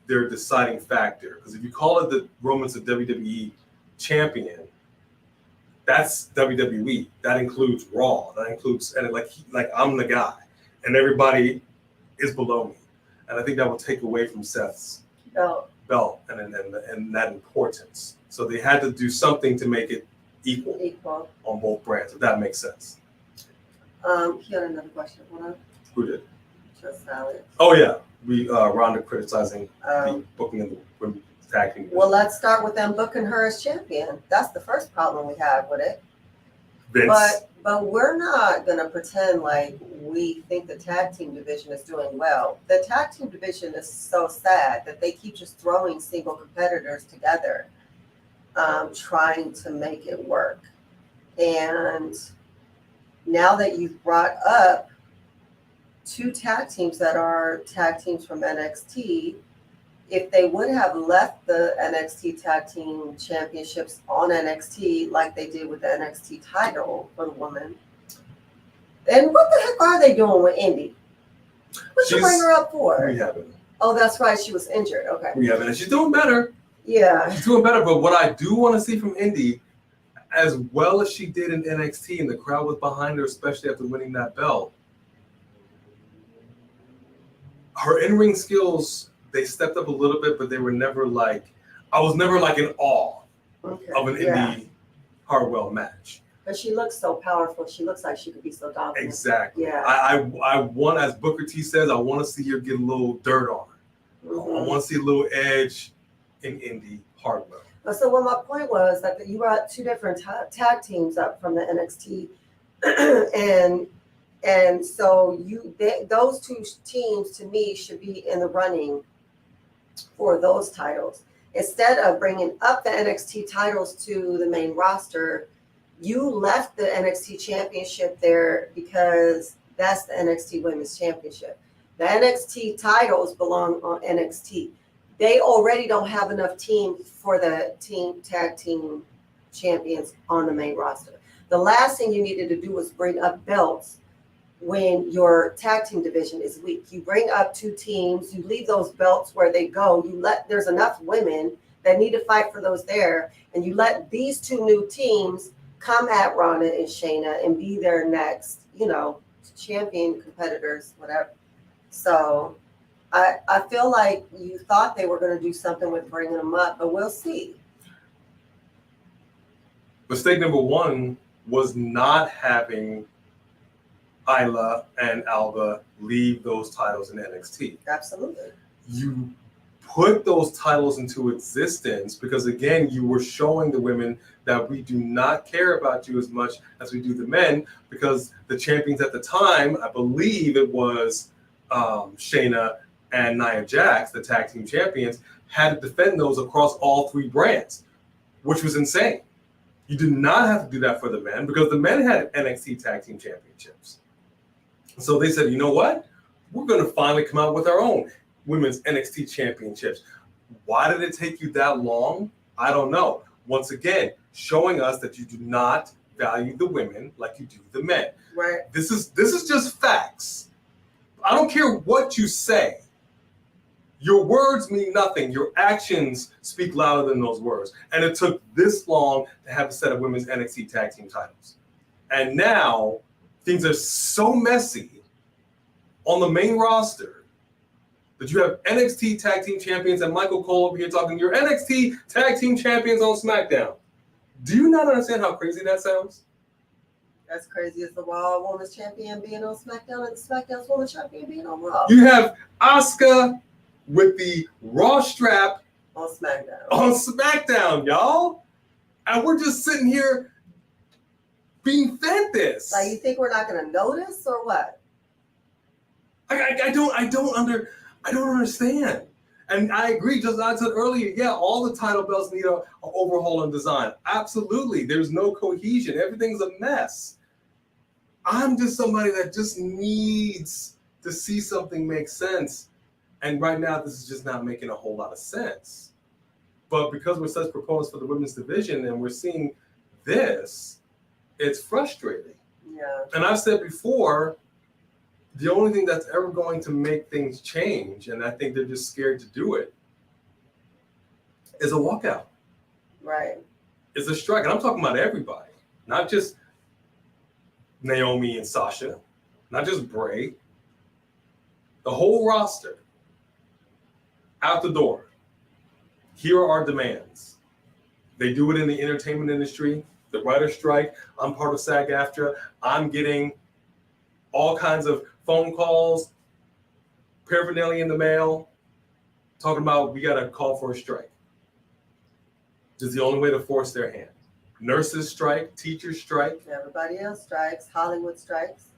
their deciding factor. Because if you call it the Roman's a WWE champion, that's WWE. That includes Raw. That includes, and like I'm the guy, and everybody is below me. And I think that will take away from Seth's belt and that importance. So they had to do something to make it equal on both brands, if that makes sense. He had another question. Hold on. Who did? Just Alex. Oh yeah, Ronda criticizing the booking of the women's tag team. Well, let's start with them booking her as champion. That's the first problem we have with it. Vince. But we're not gonna pretend like we think the tag team division is doing well. The tag team division is so sad that they keep just throwing single competitors together, trying to make it work. And now that you've brought up two tag teams that are tag teams from NXT, if they would have left the NXT tag team championships on NXT like they did with the NXT title for the woman, And what the heck are they doing with Indy? What you bring her up for? Rehabbing. Oh, that's right. She was injured. Okay. Rehabbing, and she's doing better. Yeah. She's doing better. But what I do want to see from Indy, as well as she did in NXT, and the crowd was behind her, especially after winning that belt, her in-ring skills, they stepped up a little bit, but they were never like, I was never like in awe of an Indy Hartwell match. But she looks so powerful. She looks like she could be so dominant. Exactly. Yeah. I want, as Booker T says, I want to see her get a little dirt on her. Mm-hmm. I want to see a little edge in Indy Hartwell. So what my point was that you brought two different tag teams up from the NXT, and so those two teams to me should be in the running for those titles. Instead of bringing up the NXT titles to the main roster, you left the NXT Championship there because that's the NXT Women's Championship. The NXT titles belong on NXT. They already don't have enough teams for the tag team champions on the main roster. The last thing you needed to do was bring up belts when your tag team division is weak. You bring up two teams, you leave those belts where they go. There's enough women that need to fight for those there, and you let these two new teams come at Ronda and Shayna and be their next, champion competitors, whatever. So I feel like you thought they were going to do something with bringing them up, but we'll see. Mistake number one was not having Isla and Alba leave those titles in NXT. Absolutely. You put those titles into existence because, again, you were showing the women that we do not care about you as much as we do the men, because the champions at the time, I believe it was Shayna and Nia Jax, the tag team champions, had to defend those across all three brands, which was insane. You did not have to do that for the men because the men had NXT tag team championships. So they said, you know what? We're going to finally come out with our own women's NXT championships. Why did it take you that long? I don't know. Once again, showing us that you do not value the women like you do the men. Right. This is just facts. I don't care what you say. Your words mean nothing. Your actions speak louder than those words. And it took this long to have a set of women's NXT tag team titles. And now things are so messy on the main roster that you have NXT tag team champions and Michael Cole over here talking your NXT tag team champions on SmackDown. Do you not understand how crazy that sounds? As crazy as the Raw Women's Champion being on SmackDown and the SmackDown's Women's Champion being on Raw. You have Asuka with the Raw strap on SmackDown. On SmackDown, y'all. And we're just sitting here being fed this. Like, you think we're not going to notice or what? I don't understand. And I agree, just as I said earlier, yeah, all the title belts need an overhaul and design. Absolutely. There's no cohesion. Everything's a mess. I'm just somebody that just needs to see something make sense. And right now, this is just not making a whole lot of sense. But because we're such proponents for the women's division and we're seeing this, it's frustrating. Yeah. And I've said before, the only thing that's ever going to make things change, and I think they're just scared to do it, is a walkout. Right. It's a strike. And I'm talking about everybody, not just Naomi and Sasha, not just Bray. The whole roster. Out the door. Here are our demands. They do it in the entertainment industry. The writer's strike. I'm part of SAG-AFTRA. I'm getting all kinds of phone calls, paraphernalia in the mail, talking about we got to call for a strike. This is the only way to force their hand. Nurses strike, teachers strike. Everybody else strikes. Hollywood strikes.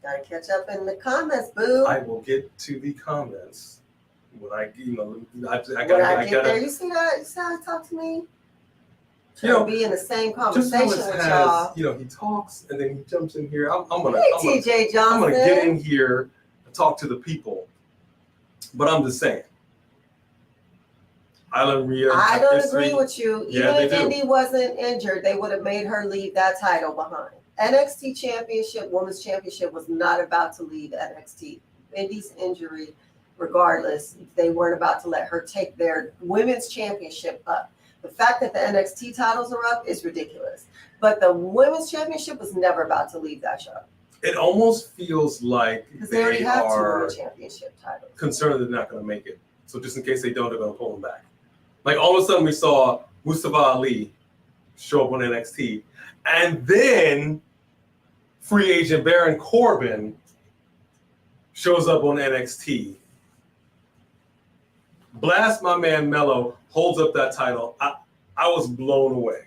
Gotta catch up in the comments, boo. I will get to the comments when I get there. You see that? You see how he talks to me? To be in the same conversation with y'all. He talks and then he jumps in here. I'm gonna TJ Johnson. I'm gonna get in here and talk to the people. But I'm just saying. I don't agree with you. Even if Indy wasn't injured, they would have made her leave that title behind. NXT Championship, Women's Championship was not about to leave NXT. Indy's injury, regardless, they weren't about to let her take their Women's Championship up. The fact that the NXT titles are up is ridiculous. But the Women's Championship was never about to leave that show. It almost feels like Because they already have two are Women's Championship titles. concerned they're not going to make it. So just in case they don't, they're going to pull them back. Like all of a sudden we saw Mustafa Ali show up on NXT. And then free agent Baron Corbin shows up on NXT. Blast my man Mello holds up that title. I was blown away.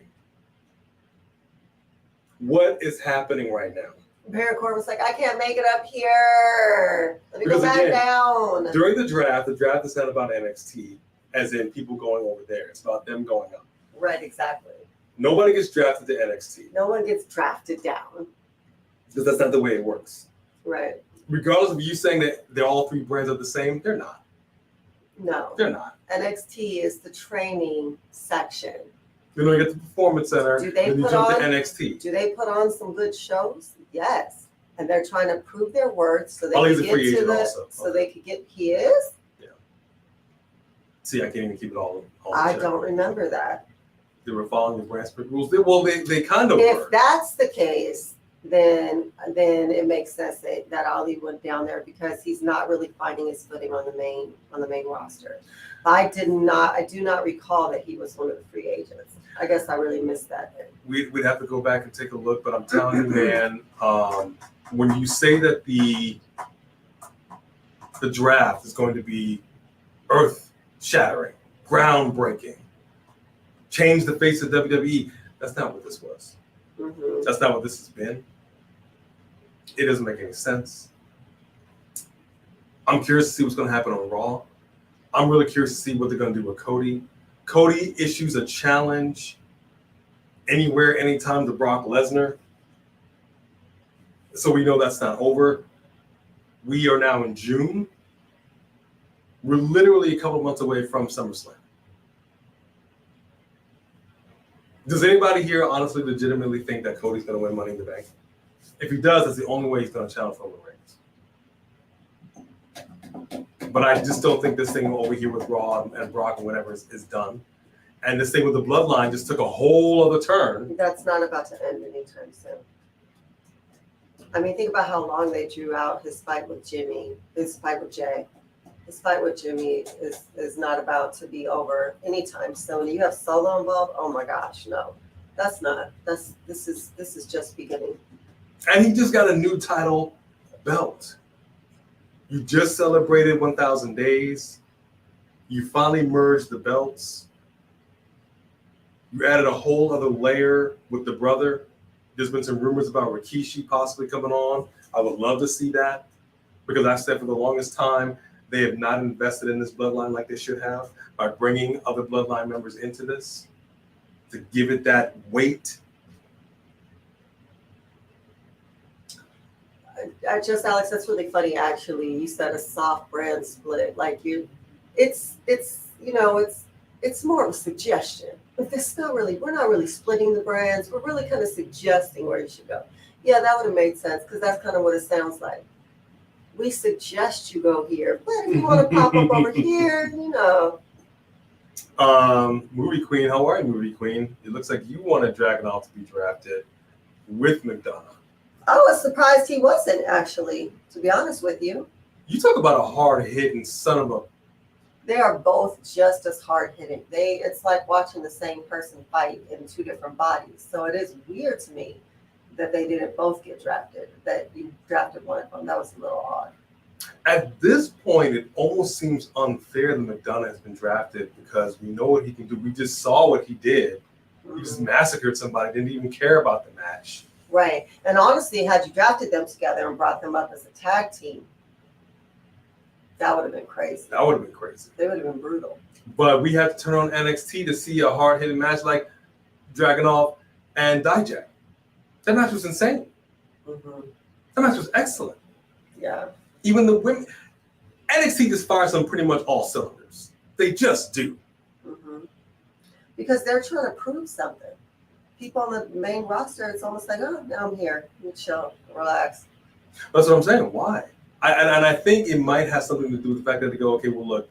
What is happening right now? Baron Corbin was like, I can't make it up here. Let me Because go back again, down. During the draft is not about NXT, as in people going over there. It's about them going up. Right, exactly. Nobody gets drafted to NXT. No one gets drafted down. Because that's not the way it works. Right. Regardless of you saying that they're all three brands are the same, they're not. No. They're not. NXT is the training section. Then we get the Performance Center, Do they then you put jump to on- NXT. Do they put on some good shows? Yes. And they're trying to prove their worth so they Oh, can he's a get free to agent the also. so they could get he is? See, I can't even keep it all I check. don't remember that. They were following the brand split rules. They kind of If were. that's the case, then it makes sense that Ali went down there because he's not really finding his footing on the main roster. I do not recall that he was one of the free agents. I guess I really missed that. We'd have to go back and take a look, but I'm telling you, man, when you say that the draft is going to be earth-shattering, groundbreaking, change the face of WWE, that's not what this was. Mm-hmm. That's not what this has been. It doesn't make any sense. I'm curious to see what's going to happen on Raw. I'm really curious to see what they're going to do with Cody. Cody issues a challenge anywhere, anytime to Brock Lesnar. So we know that's not over. We are now in June. We're literally a couple months away from SummerSlam. Does anybody here honestly legitimately think that Cody's going to win Money in the Bank? If he does, that's the only way he's going to challenge Roman Reigns. But I just don't think this thing over here with Raw and Brock and whatever is done. And this thing with the bloodline just took a whole other turn. That's not about to end anytime soon. I mean, think about how long they drew out his fight with Jimmy, his fight with Jay. His fight with Jimmy is not about to be over anytime soon. You have Solo involved? Oh my gosh, no. That's not. This is just beginning. And he just got a new title belt. You just celebrated 1,000 days. You finally merged the belts. You added a whole other layer with the brother. There's been some rumors about Rikishi possibly coming on. I would love to see that because I said for the longest time, they have not invested in this bloodline like they should have by bringing other bloodline members into this to give it that weight. Alex, that's really funny. Actually, you said a soft brand split. Like it's more of a suggestion. But it's not really. We're not really splitting the brands. We're really kind of suggesting where you should go. Yeah, that would have made sense because that's kind of what it sounds like. We suggest you go here, but if you want to pop up over here, Movie Queen, how are you, Movie Queen? It looks like you wanted Dragunov to be drafted with McDonough. I was surprised he wasn't, actually, to be honest with you. You talk about a hard-hitting son of a... They are both just as hard-hitting. It's like watching the same person fight in two different bodies. So it is weird to me that they didn't both get drafted, that you drafted one of them. That was a little odd. At this point, it almost seems unfair that McDonough has been drafted because we know what he can do. We just saw what he did. He just massacred somebody, didn't even care about the match. Right. And honestly, had you drafted them together and brought them up as a tag team, that would have been crazy. That would have been crazy. They would have been brutal. But we have to turn on NXT to see a hard-hitting match like Dragunov and Dijak. That match was insane. Mm-hmm. That match was excellent. Yeah. Even the women, NXT just fires on pretty much all cylinders. They just do. Mm-hmm. Because they're trying to prove something. people on the main roster, it's almost like, oh, now I'm here. You chill, relax. That's what I'm saying. Why? And I think it might have something to do with the fact that they go, okay, well, look,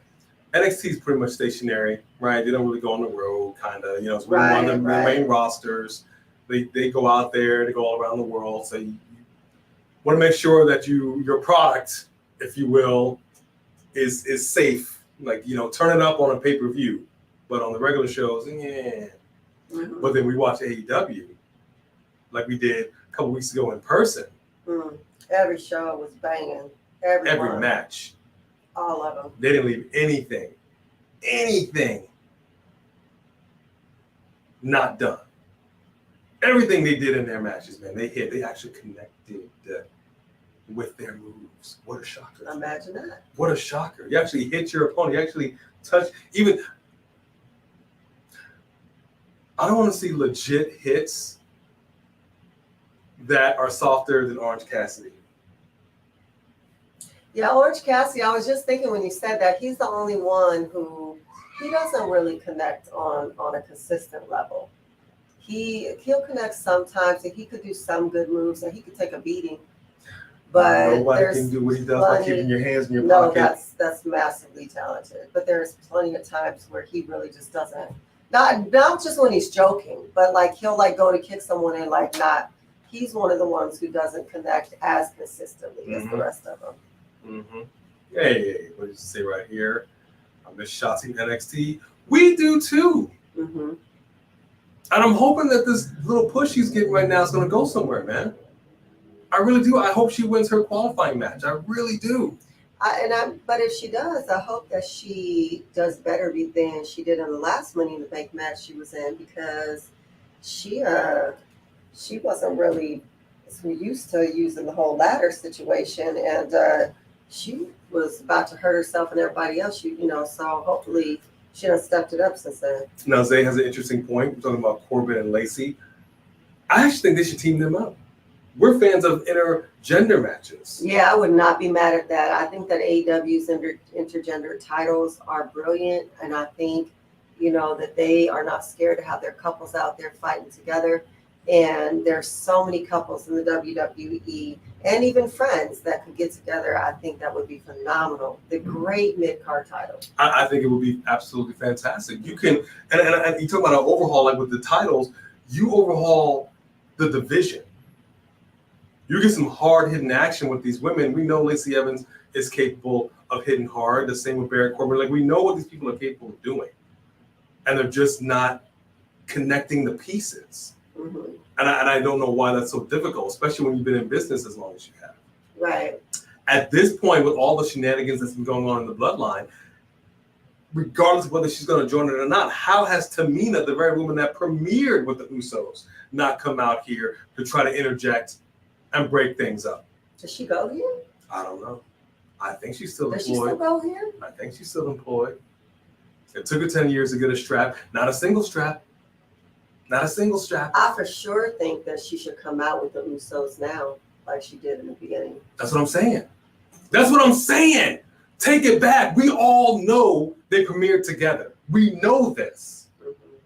NXT is pretty much stationary, right? They don't really go on the road, kind of. You know, it's one of the main rosters. They go out there, they go all around the world. So you want to make sure that your product, if you will, is safe. Like, you know, turn it up on a pay-per-view, but on the regular shows, yeah. Mm-hmm. But then we watch AEW, like we did a couple weeks ago in person. Every show was banging. Every match. All of them. They didn't leave anything not done. Everything they did in their matches, man, they actually connected with their moves. What a shocker. Imagine that. What a shocker. You actually hit your opponent. You actually touch, even, I don't want to see legit hits that are softer than Orange Cassidy. Yeah, Orange Cassidy, I was just thinking when you said that, he's the only one who, he doesn't really connect on a consistent level. He'll connect sometimes, and he could do some good moves, and he could take a beating. But nobody can do what he does by keeping your hands in your pocket. No, that's massively talented. But there's plenty of times where he really just doesn't. Not just when he's joking, but like he'll like go to kick someone and like not. He's one of the ones who doesn't connect as consistently as the rest of them. Mm-hmm. Hey, what did you say right here? I miss Shotzi NXT. We do too. Mm-hmm. And I'm hoping that this little push she's getting right now is going to go somewhere, man. I really do. I hope she wins her qualifying match. I really do. But if she does, I hope that she does better than she did in the last Money in the Bank match she was in, because she wasn't really used to using the whole ladder situation, and she was about to hurt herself and everybody else. So hopefully she done stepped it up since then. Now Zay has an interesting point. We're talking about Corbin and Lacey. I actually think they should team them up. We're fans of intergender matches. Yeah, I would not be mad at that. I think that AEW's intergender titles are brilliant, and I think, that they are not scared to have their couples out there fighting together. And there's so many couples in the WWE and even friends that could get together. I think that would be phenomenal. The great mid-card title. I think it would be absolutely fantastic. You can, and you talk about an overhaul, like with the titles, you overhaul the division. You get some hard-hitting action with these women. We know Lacey Evans is capable of hitting hard. The same with Baron Corbin. Like, we know what these people are capable of doing. And they're just not connecting the pieces. Mm-hmm. And I don't know why that's so difficult, especially when you've been in business as long as you have. Right. At this point, with all the shenanigans that's been going on in the bloodline, regardless of whether she's going to join it or not, how has Tamina, the very woman that premiered with the Usos, not come out here to try to interject and break things up? Does she go here? I don't know. I think she's still employed. Does she still go here? I think she's still employed. It took her 10 years to get a strap. Not a single strap. Not a single strap. I for sure think that she should come out with the Usos now, like she did in the beginning. That's what I'm saying. That's what I'm saying. Take it back. We all know they premiered together. We know this. Mm-hmm.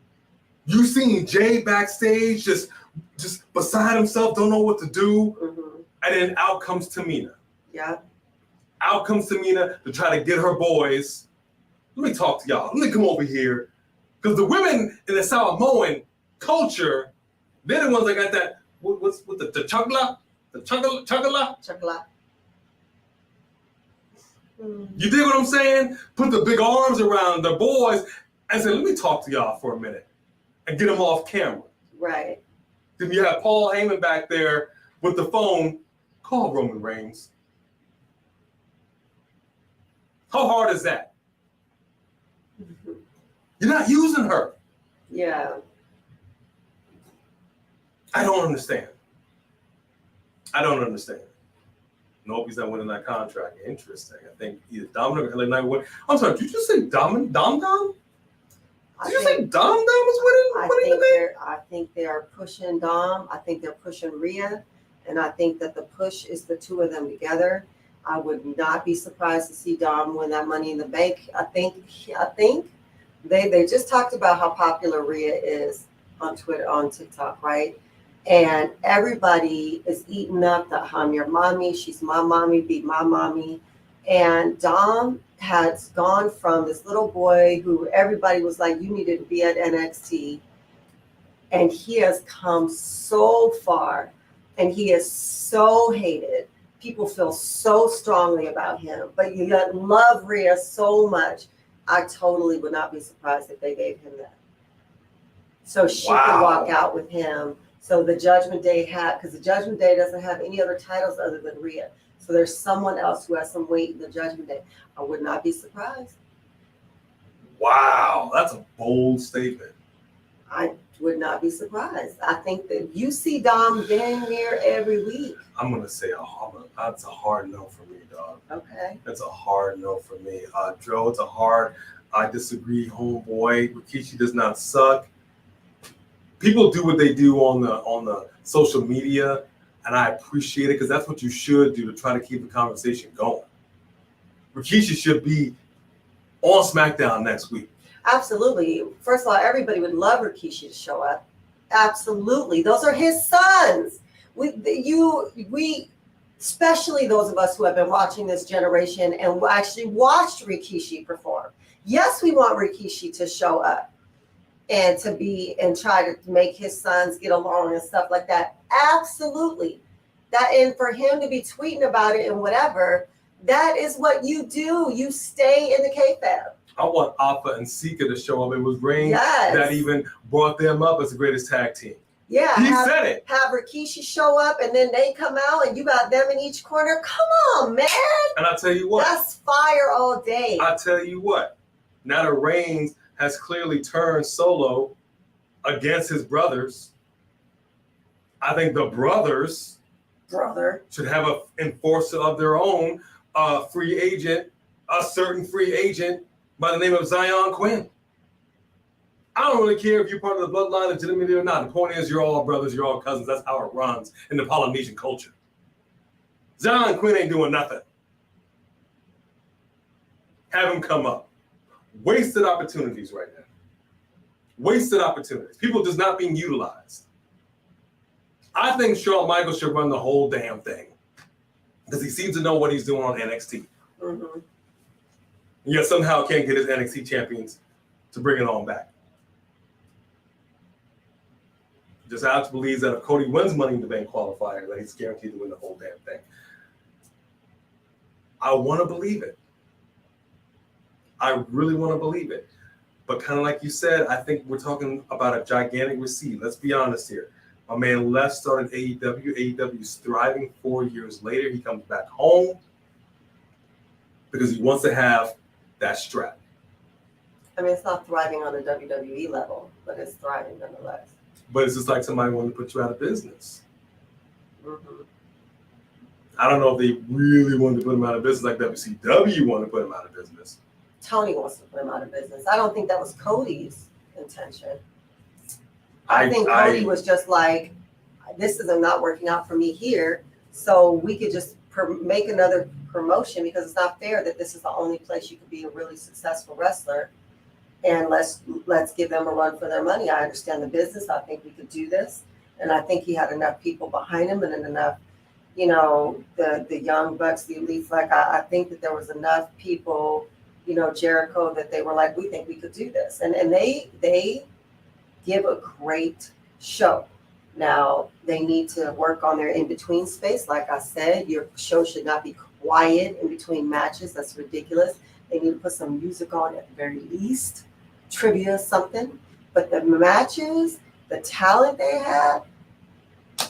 You seen Jay backstage just beside himself, don't know what to do. Mm-hmm. And then out comes Tamina. Yeah. Out comes Tamina to try to get her boys. Let me talk to y'all. Let me come over here. Because the women in the Samoan culture, they're the ones that got that, what's with the chugla? The chugla? You dig what I'm saying? Put the big arms around the boys and say, let me talk to y'all for a minute and get them off camera. Right. Then you have Paul Heyman back there with the phone. Call Roman Reigns. How hard is that? Mm-hmm. You're not using her. Yeah. I don't understand. Nope, he's not winning that contract. Interesting. I think either Dominic or LA Knight win. I'm sorry, did you just say Dom? Did you say Dom was winning? I think they are pushing Dom. I think they're pushing Rhea. And I think that the push is the two of them together. I would not be surprised to see Dom win that Money in the Bank. I think they just talked about how popular Rhea is. on Twitter, on TikTok, right? And everybody is eating up the I'm your mommy, she's my mommy, be my mommy. And Dom has gone from this little boy who everybody was like, you needed to be at NXT. And he has come so far, and he is so hated. People feel so strongly about him, but you love Rhea so much. I totally would not be surprised if they gave him that. So she can walk out with him. So the Judgment Day because the Judgment Day doesn't have any other titles other than Rhea. So there's someone else who has some weight in the Judgment Day. I would not be surprised. Wow, that's a bold statement. I would not be surprised. I think that you see Dom getting there every week. I'm gonna say that's a hard no for me, dog. Okay. That's a hard no for me. Joe, it's a hard. I disagree, homeboy. Rikishi does not suck. People do what they do on the social media, and I appreciate it because that's what you should do to try to keep the conversation going. Rikishi should be on SmackDown next week. Absolutely. First of all, everybody would love Rikishi to show up. Absolutely. Those are his sons. We, especially those of us who have been watching this generation and actually watched Rikishi perform. Yes, we want Rikishi to show up and to be and try to make his sons get along and stuff like that. Absolutely. And for him to be tweeting about it and whatever, that is what you do. You stay in the kayfabe. I want Alpha and Sika to show up. It was Reigns that even brought them up as the greatest tag team. Yeah. He said it. Have Rikishi show up and then they come out and you got them in each corner. Come on, man. And I tell you what. That's fire all day. I tell you what. Now that Reigns has clearly turned solo against his brothers, I think the brothers should have an enforcer of their own, a certain free agent by the name of Zion Quinn. I don't really care if you're part of the bloodline legitimately or not. The point is, you're all brothers, you're all cousins. That's how it runs in the Polynesian culture. Zion Quinn ain't doing nothing. Have him come up. Wasted opportunities right now. Wasted opportunities. People just not being utilized. I think Shawn Michaels should run the whole damn thing because he seems to know what he's doing on NXT. Mm-hmm. Yet somehow can't get his NXT champions to bring it on back. Just Alex believes that if Cody wins Money in the Bank qualifier, that he's guaranteed to win the whole damn thing. I want to believe it. I really want to believe it. But kind of like you said, I think we're talking about a gigantic receipt. Let's be honest here. My man left, started AEW. AEW is thriving 4 years later. He comes back home because he wants to have that strap. I mean, it's not thriving on a WWE level, but it's thriving nonetheless. But it's just like somebody wanting to put you out of business. Mm-hmm. I don't know if they really wanted to put him out of business like WCW wanted to put him out of business. Tony wants to put him out of business. I don't think that was Cody's intention. I think Cody was just like, this is not working out for me here, so we could just make another promotion because it's not fair that this is the only place you could be a really successful wrestler. And let's give them a run for their money. I understand the business. I think we could do this. And I think he had enough people behind him and enough, the young bucks, the elites. Like, I think that there was enough people, Jericho, that they were like, we think we could do this. And they give a great show. Now, they need to work on their in-between space. Like I said, your show should not be quiet in between matches. That's ridiculous. They need to put some music on at the very least, trivia, something. But the matches, the talent they have,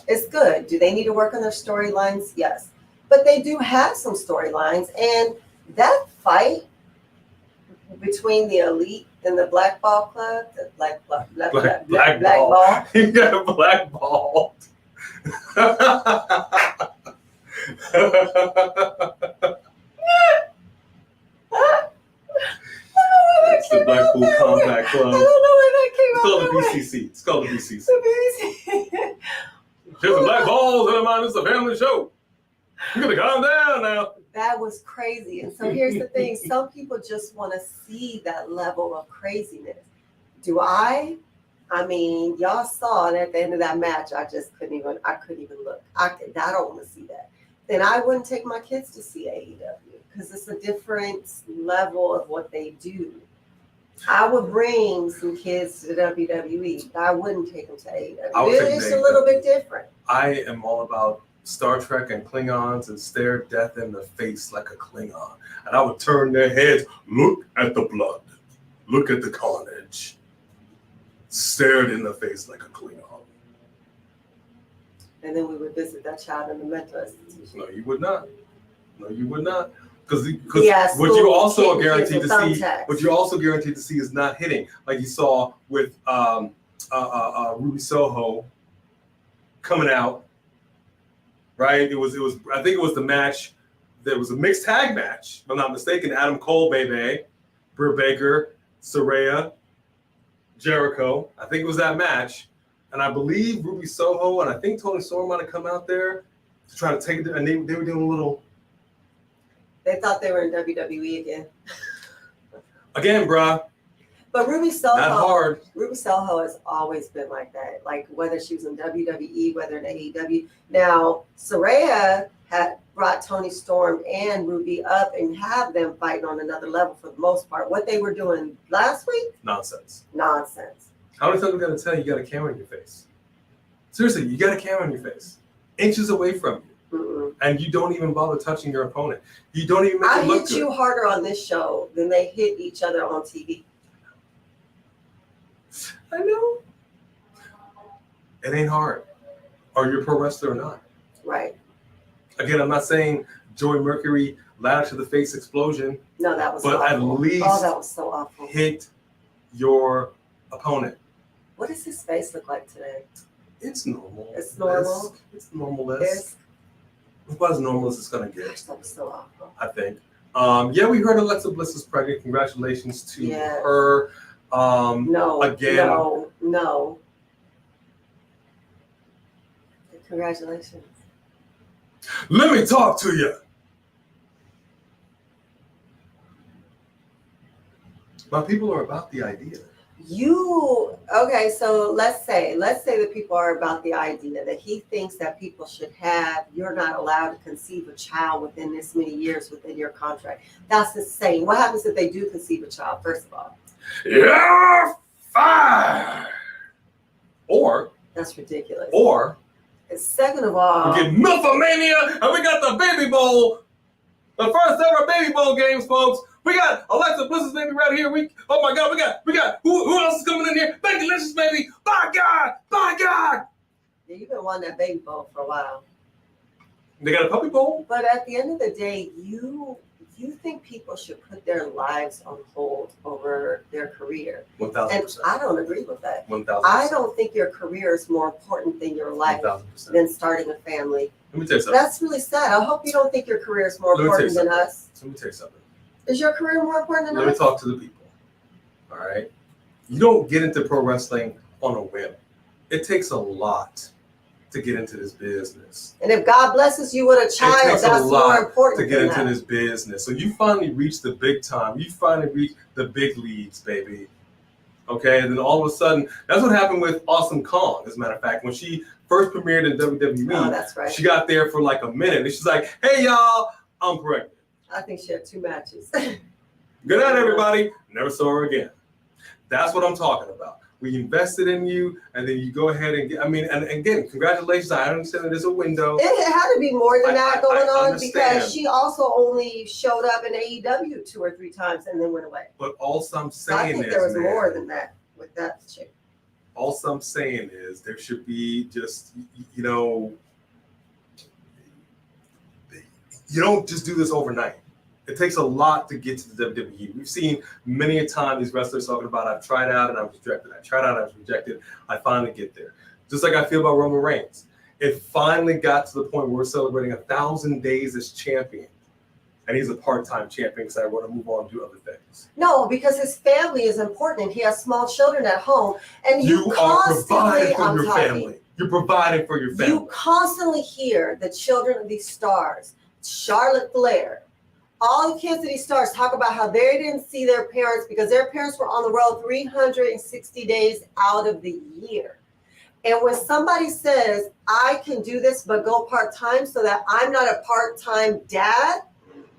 it's good. Do they need to work on their storylines? Yes. But they do have some storylines. And that fight between the Elite and the Black Ball Club, the Black Ball. You got blackballed. It's the Blackpool Combat Club. I don't know where that came It's called out. the BCC. It's called the BCC. The BBC. There's some black balls in the mind. It's a family show. You gotta calm down now. That was crazy. And so here's the thing. Some people just want to see that level of craziness. Do I? I mean, y'all saw it at the end of that match. I couldn't even look. I don't want to see that. Then I wouldn't take my kids to see AEW because it's a different level of what they do. I would bring some kids to WWE, but I wouldn't take them to AEW. It's a little bit different. I am all about Star Trek and Klingons and stare death in the face like a Klingon. And I would turn their heads, look at the blood, look at the carnage, stare it in the face like a Klingon. And then we would visit that child in the mental institution. No, you would not. No, you would not. Because Yes, what you also are guaranteed to see, thumbtacks. what you also guaranteed to see is not hitting, like you saw with Ruby Soho coming out. Right? It was. I think it was the match. There was a mixed tag match, if I'm not mistaken. Adam Cole, Britt Baker, Saraya, Jericho. I think it was that match. And I believe Ruby Soho and I think Tony Storm might have come out there to try to take it. And they were doing a little. They thought they were in WWE again. Again, bruh. But Ruby Soho, Not hard. Ruby Soho has always been like that. Like whether she was in WWE, whether in AEW. Now, Saraya had brought Tony Storm and Ruby up and have them fighting on another level for the most part. What they were doing last week? Nonsense. How many times are we going to tell you got a camera in your face? Seriously, you got a camera in your face. Inches away from you. Mm-mm. And you don't even bother touching your opponent. You don't even make I it look hit good. you harder on this show than they hit each other on TV. I know. It ain't hard. Are you a pro wrestler or not? Right. Again, I'm not saying Joey Mercury ladder to the face explosion, No, that was but awful. at least that was so awful. hit your opponent. What does his face look like today? It's normal. It's normal? It's normal. It's It's about as normal as it's going to gosh, get, that was so awful. I think. Yeah, we heard Alexa Bliss is pregnant. Congratulations to Yes. her. No. Again. No. Congratulations. Let me talk to you. My people are about the idea. Okay, so let's say that people are about the idea that he thinks that people should have, you're not allowed to conceive a child within this many years within your contract. That's insane. What happens if they do conceive a child, first of all? You're fired. Or That's ridiculous. And second of all, we get Milfomania, and we got the Baby Bowl. The first ever Baby Bowl games, folks. We got Alexa Bliss's baby right here. Oh my God, we got who else is coming in here? Becky Lynch's baby. By God. yeah, you've been wanting that baby bowl for a while. They got a puppy bowl. But at the end of the day, you think people should put their lives on hold over their career. 1,000%. And I don't agree with that. 1,000%. I don't think your career is more important than your life 1,000%. than starting a family. Let me tell you something. That's really sad. I hope you don't think your career is more Let me tell you important than something. us. Let me tell you something. Is your career more important than Let me us? talk to the people. All right. You don't get into pro wrestling on a whim. It takes a lot to get into this business. And if God blesses you with a It child, takes a that's more lot important to get than into that. this business. So you finally reach the big time. You finally reach the big leagues, baby. Okay, and then all of a sudden, that's what happened with Awesome Kong, as a matter of fact. When she first premiered in WWE, Oh, that's right. she got there for like a minute. And she's like, hey, y'all, I'm pregnant. I think she had 2 matches. Good night, everybody. Never saw her again. That's what I'm talking about. We invested in you, and then you go ahead and get, and again, congratulations. I understand that there's a window. It had to be more than that going on understand. because she also only showed up in AEW 2 or 3 times and then went away. But all I'm So I saying think is, there was man, more than that with that chick. all I'm saying is there should be just, you don't just do this overnight. It takes a lot to get to the WWE. We've seen many a time these wrestlers talking about, I've tried out and I was rejected. I tried out, I was rejected. I finally get there. Just like I feel about Roman Reigns. It finally got to the point where we're celebrating 1,000 days as champion. And he's a part-time champion because I want to move on and do other things. No, because his family is important. He has small children at home. And You are constantly, providing for your family. You're providing for your family. You constantly hear the children of these stars, Charlotte Flair, all the Kansas City stars talk about how they didn't see their parents because their parents were on the road 360 days out of the year. And when somebody says, I can do this, but go part-time so that I'm not a part-time dad,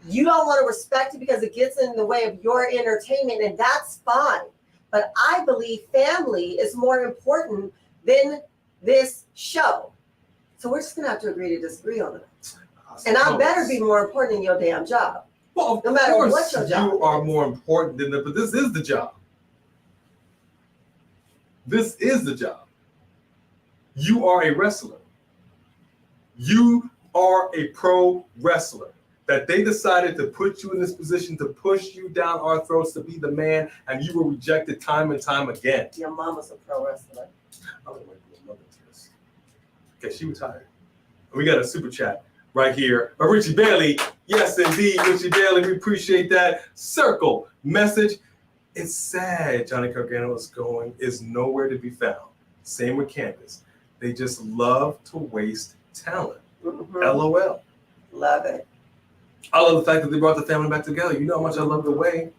you don't want to respect it because it gets in the way of your entertainment, and that's fine. But I believe family is more important than this show. So we're just going to have to agree to disagree on it. And I better be more important than your damn job. Well, no matter what your job you are is. more important than that, but this is the job. This is the job. You are a wrestler. You are a pro wrestler. That they decided to put you in this position to push you down our throats to be the man, and you were rejected time and time again. Your mama's a pro wrestler. I don't like my mother to this. Okay, she retired. We got a super chat right here. Richie Bailey. Yes, indeed, Richie Bailey. We appreciate that. Circle message. It's sad Johnny Gargano is nowhere to be found. Same with Candice. They just love to waste talent. Mm-hmm. LOL. Love it. I love the fact that they brought the family back together. You know how much I love the way.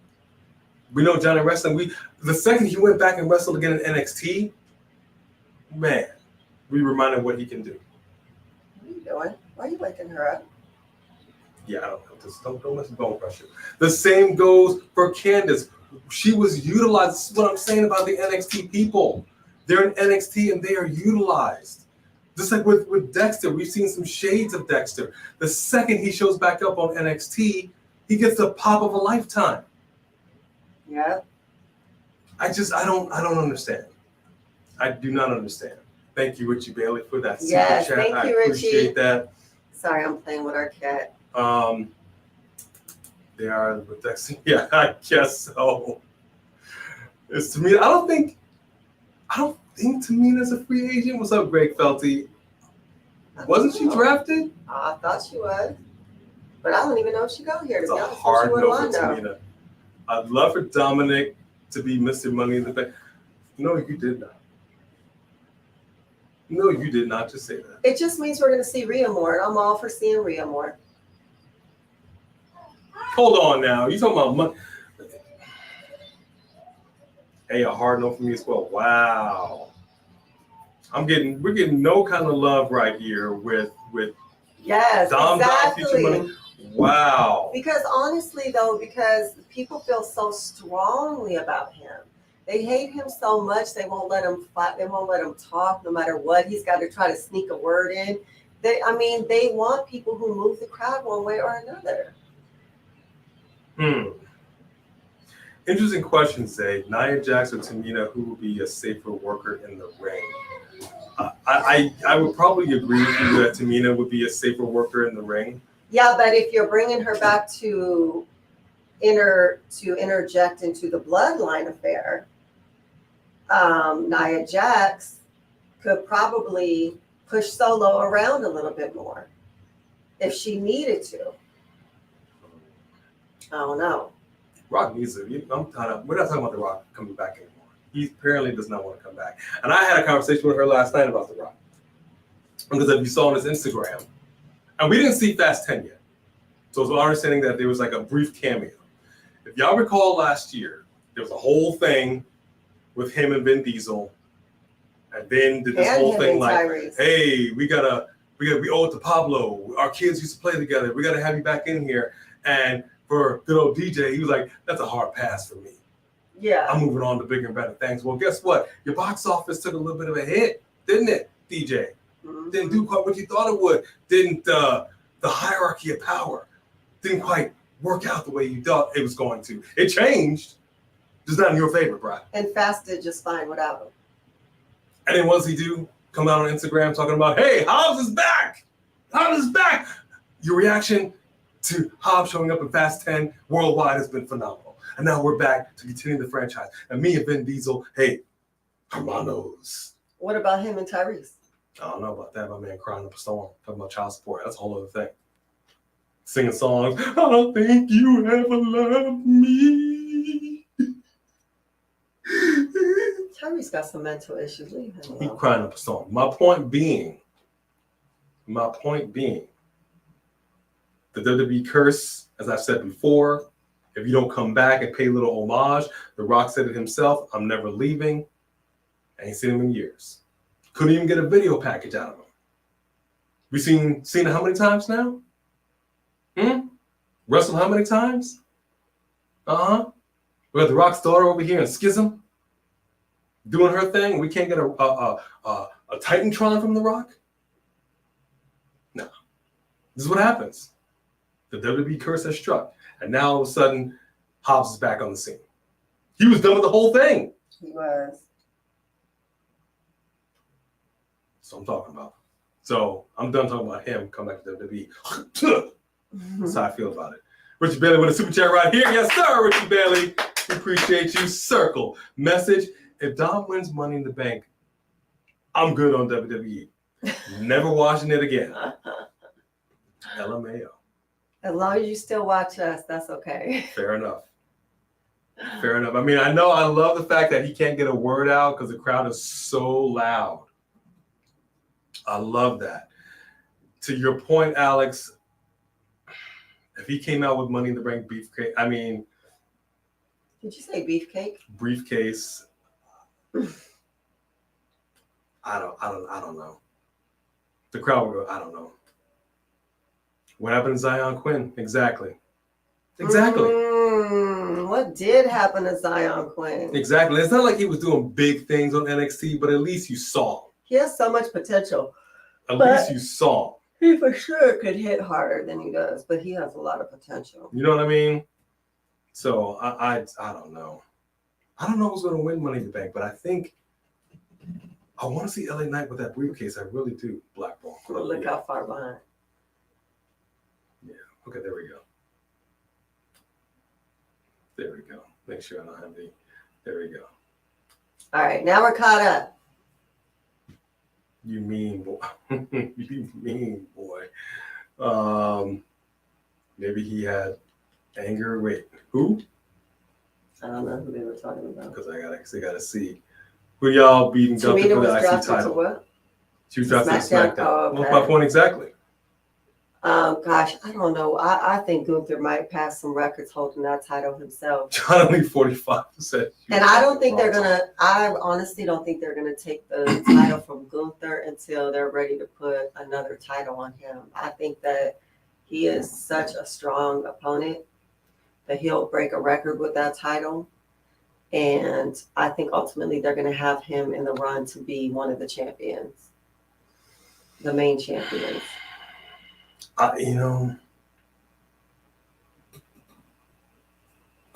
We know Johnny wrestling. The second he went back and wrestled again in NXT, man, we reminded what he can do. What are you doing? Why are you waking her up? Yeah, I don't know. Just don't let the bone crush you. The same goes for Candice. She was utilized. This is what I'm saying about the NXT people. They're in NXT and they are utilized. Just like with Dexter, we've seen some shades of Dexter. The second he shows back up on NXT, he gets the pop of a lifetime. Yeah. I don't understand. I do not understand. Thank you, Richie Bailey, for that super Yes, chat. thank you, I Richie. appreciate that. Sorry, I'm playing with our cat. They are with Dexter. Yeah, I guess so. It's Tamina. I don't think Tamina's a free agent. What's up, Greg Felty? Wasn't she drafted? I thought she was, but I don't even know if she got here. It's a hard no for Tamina. I'd love for Dominic to be Mr. Money in the Bank. No, you did not. No, you did not just say that. It just means we're going to see Rhea more. I'm all for seeing Rhea more. Hold on now. You talking about money? Hey, a hard no for me as well. Wow. We're getting no kind of love right here with yes, Dom exactly. Money. Wow. Because honestly, though, because people feel so strongly about him. They hate him so much they won't let him fight. They won't let him talk no matter what. He's got to try to sneak a word in. They want people who move the crowd one way or another. Interesting question, say Nia Jax or Tamina, who would be a safer worker in the ring? I would probably agree with you that Tamina would be a safer worker in the ring. Yeah, but if you're bringing her back to interject into the bloodline affair, Nia Jax could probably push Solo around a little bit more if she needed to. I don't know. Rock needs to. We're not talking about The Rock coming back anymore. He apparently does not want to come back. And I had a conversation with her last night about The Rock. Because if you saw on his Instagram, and we didn't see Fast 10 yet. So it's my understanding that there was like a brief cameo. If y'all recall last year, there was a whole thing with him and Vin Diesel. And Vin did this whole thing like, hey, we owe it to Pablo. Our kids used to play together. We got to have you back in here. And for good old DJ, he was like, that's a hard pass for me. Yeah. I'm moving on to bigger and better things. Well, guess what? Your box office took a little bit of a hit, didn't it, DJ? Mm-hmm. Didn't do quite what you thought it would. Didn't the hierarchy of power didn't quite work out the way you thought it was going to. It changed. Just not in your favor, Brian. And Fast did just fine without him. And then what does he do? Come out on Instagram talking about, hey, Hobbs is back. Hobbs is back. Your reaction to Hobbs showing up in Fast 10 worldwide has been phenomenal. And now we're back to continue the franchise. And me and Vin Diesel, hey, hermanos. What about him and Tyrese? I don't know about that. My man crying up a storm, talking about child support. That's a whole other thing. Singing songs. I don't think you ever loved me. Tyrese got some mental issues. Leave him alone. He crying up a storm. My point being, The WWE curse, as I've said before, if you don't come back and pay a little homage, The Rock said it himself, I'm never leaving. I ain't seen him in years. Couldn't even get a video package out of him. We seen it how many times now? Wrestled how many times? Uh-huh. We got The Rock's daughter over here in Schism doing her thing. We can't get a Titantron from The Rock? No. This is what happens. The WWE curse has struck. And now all of a sudden, Hobbs is back on the scene. He was done with the whole thing. He was. That's what I'm talking about. So I'm done talking about him. Come back to WWE. That's how I feel about it. Richard Bailey with a super chat right here. Yes, sir, Richard Bailey. We appreciate you. Circle. Message. If Dom wins Money in the Bank, I'm good on WWE. Never watching it again. LMAO. As long as you still watch us, that's okay. Fair enough. Fair enough. I mean, I love the fact that he can't get a word out because the crowd is so loud. I love that. To your point, Alex, if he came out with Money in the Bank beefcake, I mean, did you say beefcake? Briefcase. I don't know. The crowd will go, I don't know. What happened to Zion Quinn? Exactly. What did happen to Zion Quinn? Exactly. It's not like he was doing big things on NXT, but at least you saw him. He has so much potential. At least you saw him. He for sure could hit harder than he does, but he has a lot of potential. You know what I mean? So I don't know. I don't know who's going to win Money in the Bank, but I think I want to see LA Knight with that briefcase. I really do. Blackball. Look how far behind. Yeah. Okay, there we go. There we go. Make sure I don't have any. There we go. All right, now we're caught up. You mean boy. You mean boy. Maybe he had anger. Wait, who? I don't know who they were talking about. Because I gotta see. Who y'all beating Gunther for the IC drafted title? to what? She was drafted to Smackdown? SmackDown. Oh, okay. What's my point exactly? Gosh, I don't know. I think Gunther might pass some records holding that title himself. John only 45%. And I don't think I honestly don't think they're gonna take the title from Gunther until they're ready to put another title on him. I think that he is such a strong opponent that he'll break a record with that title. And I think ultimately they're gonna have him in the run to be one of the champions, the main champions. I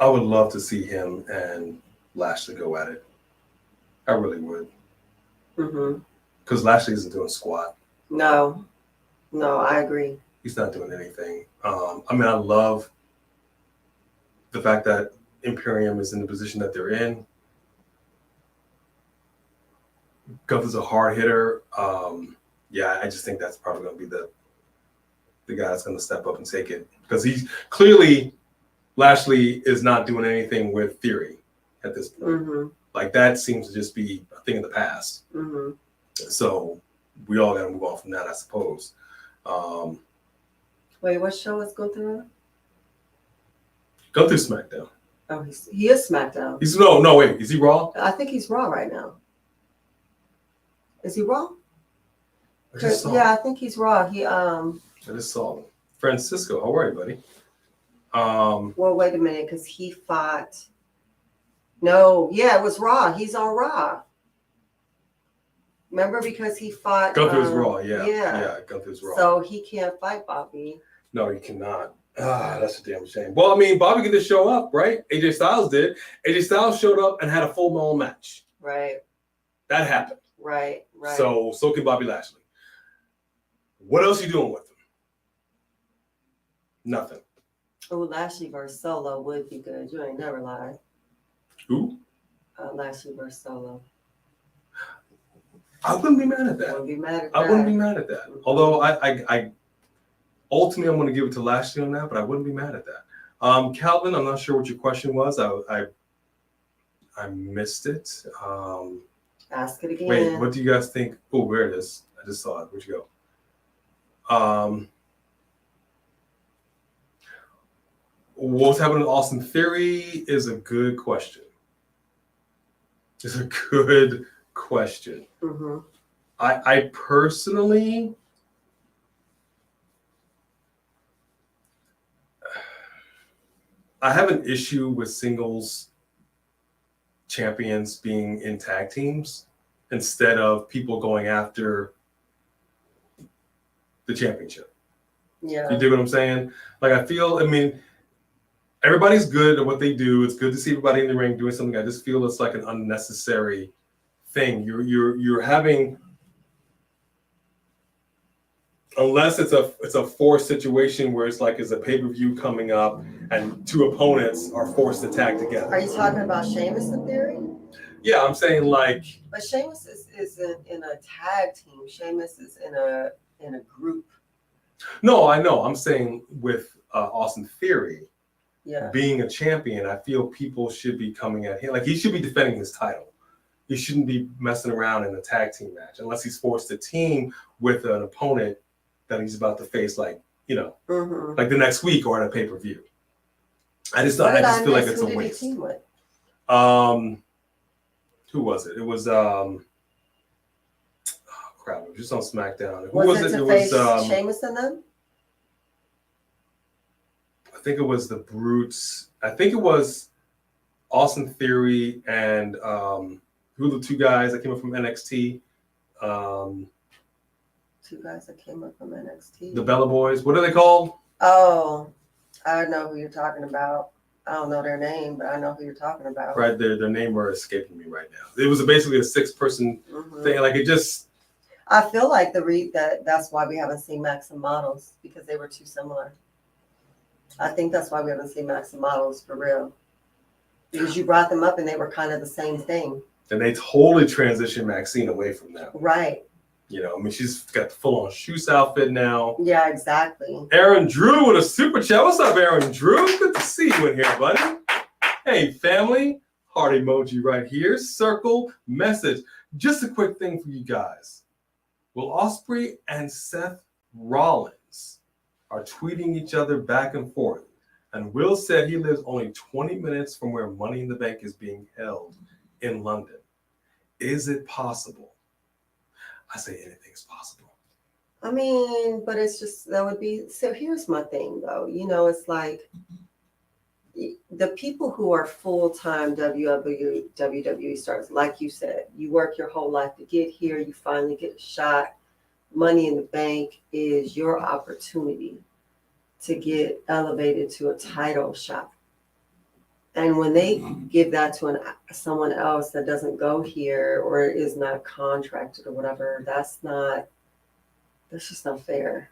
would love to see him and Lashley go at it. I really would. Because Lashley isn't doing squat. No, I agree. He's not doing anything. I love the fact that Imperium is in the position that they're in. Gunther's a hard hitter. I just think that's probably going to be the guy that's going to step up and take it. Because he's clearly, Lashley is not doing anything with Theory at this point. Like, that seems to just be a thing of the past. So we all got to move on from that, I suppose. Wait, what show is Gunther on? Gunther's SmackDown. Oh, he is SmackDown. Wait, is he Raw? I think he's Raw right now. Is he Raw? I think he's Raw. I just saw him. Francisco, how are you, buddy? Well, wait a minute, because he fought. No, it was Raw. He's on Raw. Remember, because he fought. Gunther's Raw, yeah, Gunther's Raw. So he can't fight Bobby. No, he cannot. That's a damn shame. Well, Bobby could just show up, right? AJ Styles did. AJ Styles showed up and had a full-blown match. Right. That happened. Right. So can Bobby Lashley. What else you doing with him? Nothing. Oh, Lashley versus Solo would be good. You ain't never lied. Who? Lashley versus Solo. I wouldn't be mad at that. I wouldn't be mad at that. Although I ultimately I'm going to give it to Lashley on that, but I wouldn't be mad at that. Calvin, I'm not sure what your question was. I missed it. Ask it again. Wait, what do you guys think? Oh, where it is. I just saw it. Where'd you go? What's happening with Austin Theory is a good question. It's a good question. Mm-hmm. I personally, I have an issue with singles champions being in tag teams instead of people going after the championship. Yeah. You dig what I'm saying? Like, I mean, everybody's good at what they do. It's good to see everybody in the ring doing something. I just feel it's like an unnecessary thing. You're having, unless it's a forced situation where it's like it's a pay-per-view coming up and two opponents are forced to tag together. Are you talking about Sheamus in theory? Yeah, I'm saying like. But Sheamus isn't in a tag team. Sheamus is in a group. No, I know. I'm saying with Austin Theory being a champion, I feel people should be coming at him. Like, he should be defending his title. He shouldn't be messing around in a tag team match unless he's forced to team with an opponent that he's about to face, like, you know, like the next week or at a pay-per-view. I just feel like it's a waste. Who did he team with? Who was it? It was oh crap! It was just on SmackDown. Who was it? It was Sheamus and them? I think it was the Brutes. I think it was Austin Theory and who were the two guys that came up from NXT? Two guys that came up from NXT. The Bella Boys. What are they called? Oh, I know who you're talking about. I don't know their name, but I know who you're talking about. Right, their name are escaping me right now. It was basically a 6-person thing. Like, it just. I feel like that's why we haven't seen Max and Models, because they were too similar. I think that's why we haven't seen Max and Models for real, because you brought them up and they were kind of the same thing. And they totally transitioned Maxine away from them. Right. You know, I mean, she's got the full-on shoes outfit now. Yeah, exactly. Aaron Drew with a super chat. What's up, Aaron Drew? Good to see you in here, buddy. Hey, family. Heart emoji right here. Circle message. Just a quick thing for you guys. Will Ospreay and Seth Rollins are tweeting each other back and forth. And Will said he lives only 20 minutes from where Money in the Bank is being held in London. Is it possible? I say anything's possible. I mean, but it's just, that would be, so here's my thing though. You know, it's like the people who are full-time WWE stars, like you said, you work your whole life to get here, you finally get a shot. Money in the Bank is your opportunity to get elevated to a title shot. And when they give that to someone else that doesn't go here or is not contracted or whatever, that's just not fair.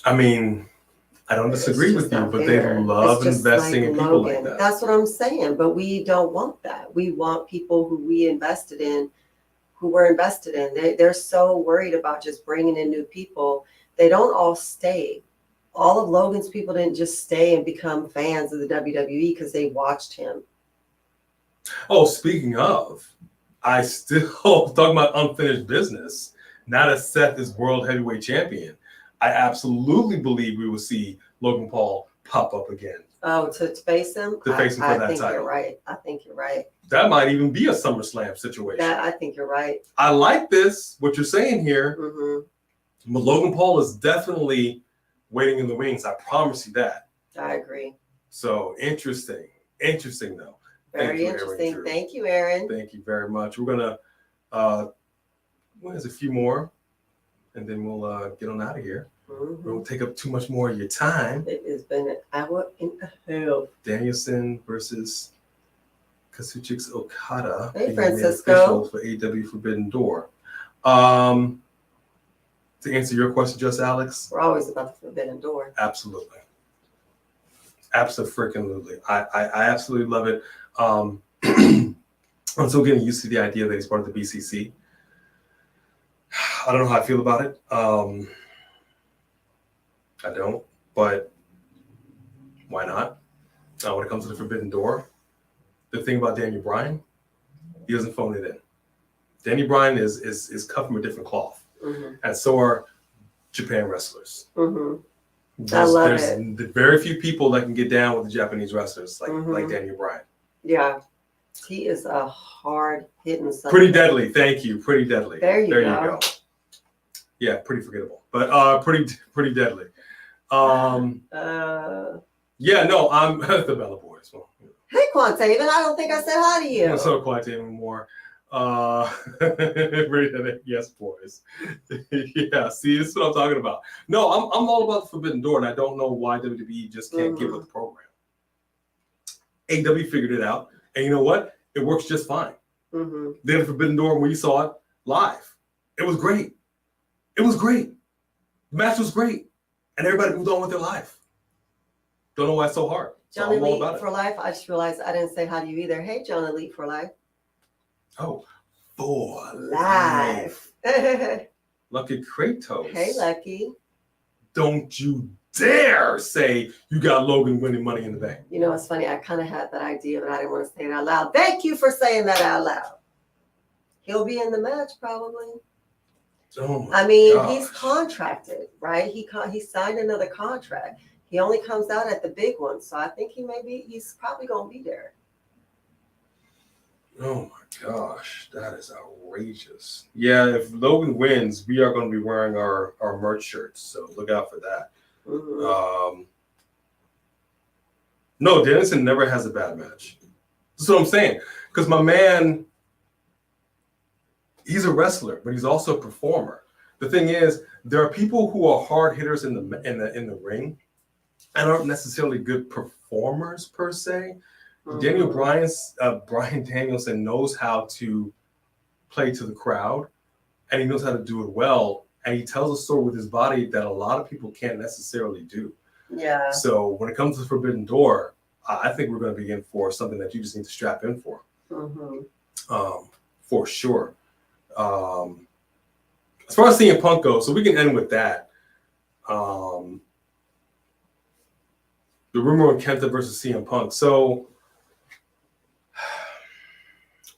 I mean, I don't disagree with you, but they love investing in people like that. That's what I'm saying. But we don't want that. We want people who we're invested in. They're so worried about just bringing in new people. They don't all stay. All of Logan's people didn't just stay and become fans of the WWE because they watched him. Oh, speaking of, I still talking about unfinished business. Now that Seth is world heavyweight champion, I absolutely believe we will see Logan Paul pop up again. Oh, to face him? To face him for that title. I think you're right. I think you're right. That might even be a SummerSlam situation. I think you're right. I like this, what you're saying here. But Logan Paul is definitely waiting in the wings. I promise you that. I agree. So interesting. Interesting, though. Very interesting. Thank you, Aaron. Thank you very much. We're going to, there's a few more, and then we'll get on out of here. We won't take up too much more of your time. It has been an hour and a half. Danielson versus Kazuchika Okada. Hey, Francisco. For AEW Forbidden Door. To answer your question, just Alex. We're always about the Forbidden Door. Absolutely. Absolutely. I absolutely love it. I'm still getting used to the idea that he's part of the BCC. I don't know how I feel about it. I don't, but why not? When it comes to the Forbidden Door, the thing about Daniel Bryan, he doesn't phone it in. Daniel Bryan is cut from a different cloth. And so are Japan wrestlers. You There's very few people that can get down with the Japanese wrestlers like Daniel Bryan. Yeah. He is a hard hitting son. Pretty deadly. Thank you. Pretty deadly. There you go. Yeah, pretty forgettable, but pretty deadly. Yeah, no, I'm the Bella Boys. Well, hey, Quantaven, I don't think I said hi to you. I'm so Quantaven more. Yes, boys. Yeah, see, this is what I'm talking about. No, I'm all about the Forbidden Door, and I don't know why WWE just can't get with the program. AEW figured it out, and you know what? It works just fine. They had the Forbidden Door, and we saw it live. It was great. It was great. The match was great, and everybody moved on with their life. Don't know why it's so hard. John Elite for Life. I just realized I didn't say hi to you either. Hey, John Elite for Life. Oh, for life. Lucky Kratos. Hey, Lucky. Don't you dare say you got Logan winning Money in the Bank. You know, it's funny. I kind of had that idea, but I didn't want to say it out loud. Thank you for saying that out loud. He'll be in the match probably. Oh I mean, gosh. He's contracted, right? He signed another contract. He only comes out at the big one, so I think he's probably going to be there. Oh my gosh, that is outrageous. Yeah, if Logan wins, we are going to be wearing our merch shirts, so look out for that. No, Dennison never has a bad match. That's what I'm saying. Because my man, he's a wrestler, but he's also a performer. The thing is, there are people who are hard hitters in the ring and aren't necessarily good performers per se. Bryan Danielson knows how to play to the crowd, and he knows how to do it well. And he tells a story with his body that a lot of people can't necessarily do. Yeah. So when it comes to Forbidden Door, I think we're going to be in for something that you just need to strap in for. For sure. As far as CM Punk goes, so we can end with that. The rumor on Kenta versus CM Punk. So,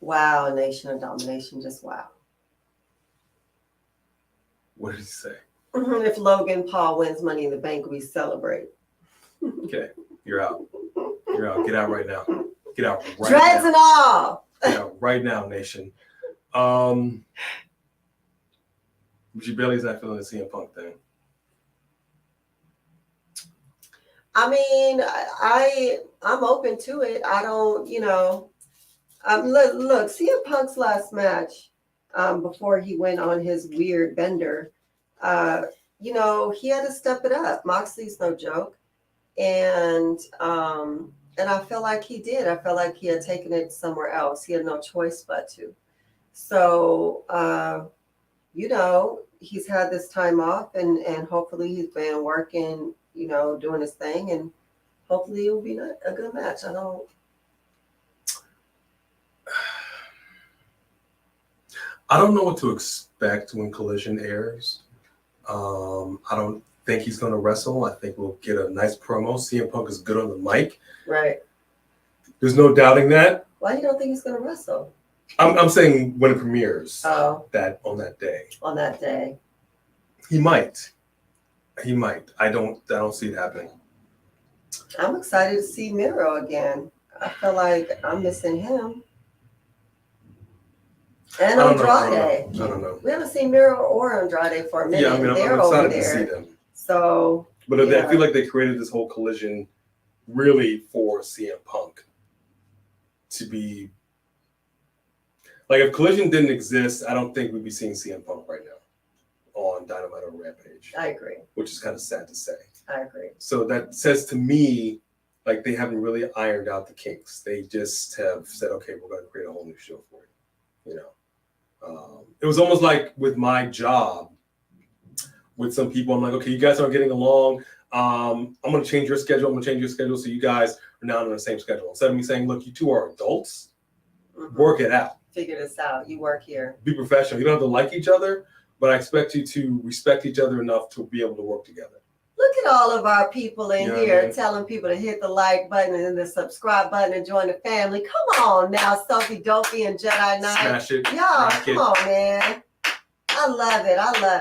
wow, Nation of Domination, just wow. What did he say? If Logan Paul wins Money in the Bank, we celebrate. Okay, you're out. You're out. Get out right now. Get out right Dreads now. and all. Get out right now, Nation. Richie Bailey's not feeling the CM Punk thing. I mean, I'm open to it. I don't, look, CM Punk's last match before he went on his weird bender, he had to step it up. Moxley's no joke. And I feel like he did. I felt like he had taken it somewhere else. He had no choice but to. So, he's had this time off and hopefully he's been working, doing his thing, and hopefully it will be a good match. I don't know what to expect when Collision airs. I don't think he's going to wrestle. I think we'll get a nice promo. CM Punk is good on the mic. Right. There's no doubting that. Why you don't think he's going to wrestle? I'm saying when it premieres. Oh. On that day. On that day. He might. I don't see it happening. I'm excited to see Miro again. I feel like I'm missing him. And Andrade. I don't know. We haven't seen Miro or Andrade for a minute. Yeah, I mean, they're I'm excited over there. to see them. So, but I feel like they created this whole Collision really for CM Punk to be like, if Collision didn't exist, I don't think we'd be seeing CM Punk right now on Dynamite or Rampage. I agree. Which is kind of sad to say. I agree. So that says to me, like, they haven't really ironed out the kinks. They just have said, okay, we're going to create a whole new show for you. It was almost like with my job, with some people, I'm like, okay, you guys aren't getting along. I'm going to change your schedule. I'm going to change your schedule so you guys are now on the same schedule. Instead of me saying, look, you two are adults, work it out. Figure this out. You work here. Be professional. You don't have to like each other, but I expect you to respect each other enough to be able to work together. Look at all of our people in here telling people to hit the like button and the subscribe button and join the family. Come on now, Sophie Dopey and Jedi Knight. Smash it. Y'all, come on, man. I love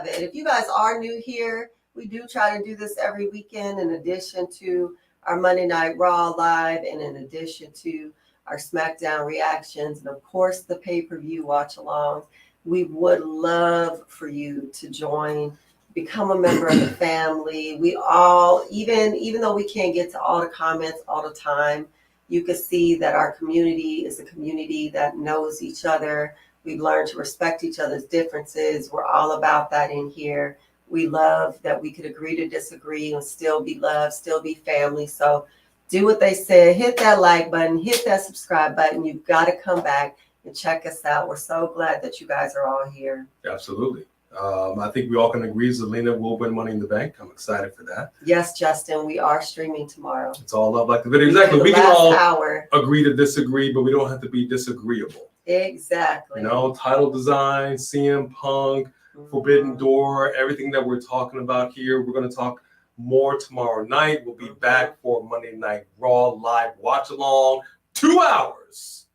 it. If you guys are new here, We do try to do this every weekend in addition to our Monday Night Raw live and in addition to our SmackDown reactions and of course the pay-per-view watch alongs. We would love for you to join, become a member of the family. We all, even though we can't get to all the comments all the time, you can see that our community is a community that knows each other. We've learned to respect each other's differences. We're all about that in here. We love that we could agree to disagree and still be loved, still be family. So do what they said, hit that like button, hit that subscribe button. You've got to come back and check us out. We're so glad that you guys are all here. Absolutely. I think we all can agree Zelina will win Money in the Bank. I'm excited for that. Yes, Justin, we are streaming tomorrow. It's all love like the video. Exactly. We can all hour. agree to disagree, but we don't have to be disagreeable. Exactly. You know, title design, CM Punk, Forbidden Door, everything that we're talking about here. We're going to talk more tomorrow night. We'll be back for Monday Night Raw live watch along, 2 hours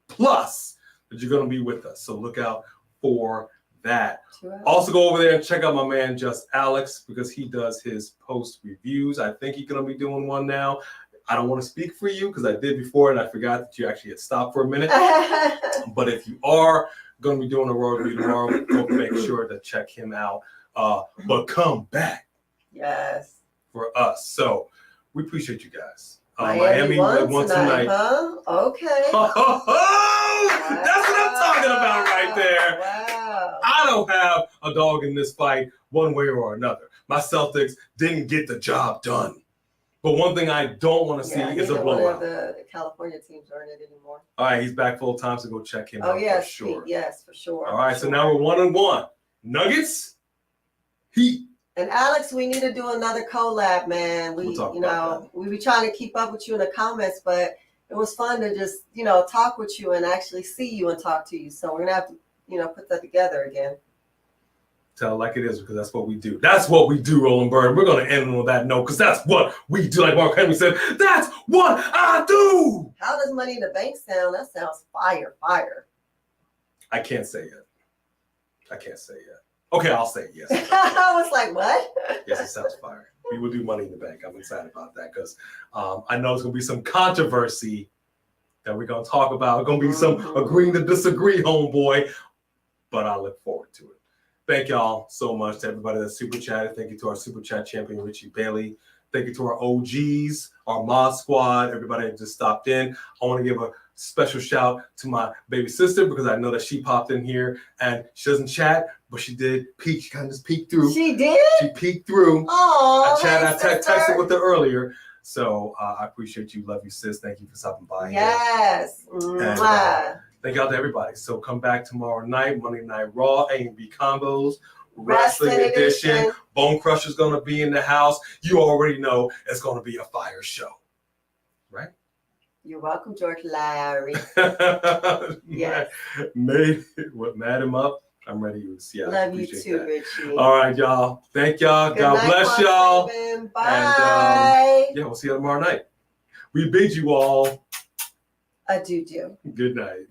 plus that you're going to be with us. So look out for that. Also go over there and check out my man Just Alex because he does his post reviews. I think he's going to be doing one now. I don't want to speak for you because I did before and I forgot that you actually had stopped for a minute. But if you are going to be doing a Raw review tomorrow, go make sure to check him out. But come back. Yes. For us. So we appreciate you guys. Miami won tonight. Huh? Okay. That's what I'm talking about right there. Wow. I don't have a dog in this fight one way or another. My Celtics didn't get the job done. But one thing I don't want to see is a blowout. The California teams aren't it anymore. All right, he's back full time, so go check him out yes, for sure. Yes, for sure. All right, so now we're 1-1. Nuggets, Heat. And Alex, we need to do another collab, man. We be trying to keep up with you in the comments, but it was fun to just, talk with you and actually see you and talk to you. So we're gonna have to, put that together again. Tell it like it is because that's what we do. That's what we do, Roland Bird. We're gonna end on that note because that's what we do. Like Mark Henry said, that's what I do. How does Money in the Bank sound? That sounds fire. I can't say yet. Okay, I'll say yes. I was like, what? Yes, it sounds fire. We will do Money in the Bank. I'm excited about that because I know there's going to be some controversy that we're going to talk about. There's going to be some agreeing to disagree, homeboy. But I look forward to it. Thank y'all so much to everybody that super chatted. Thank you to our super chat champion, Richie Bailey. Thank you to our OGs, our mod squad, everybody that just stopped in. I want to give a special shout to my baby sister because I know that she popped in here and she doesn't chat, but she did peek. She kind of just peeked through. She did? She peeked through. Oh, I texted with her earlier. So I appreciate you. Love you, sis. Thank you for stopping by. Yes. And, thank y'all to everybody. So come back tomorrow night, Monday Night Raw, A&B Combos, Wrestling Edition. Bone Crusher's going to be in the house. You already know it's going to be a fire show. Right? You're welcome, George Larry. Yes. Mad him up. I'm ready to see. Love you too, that. Richie. All right, y'all. Thank y'all. Good God night, bless y'all. Bye. And we'll see you tomorrow night. We bid you all adieu. good night.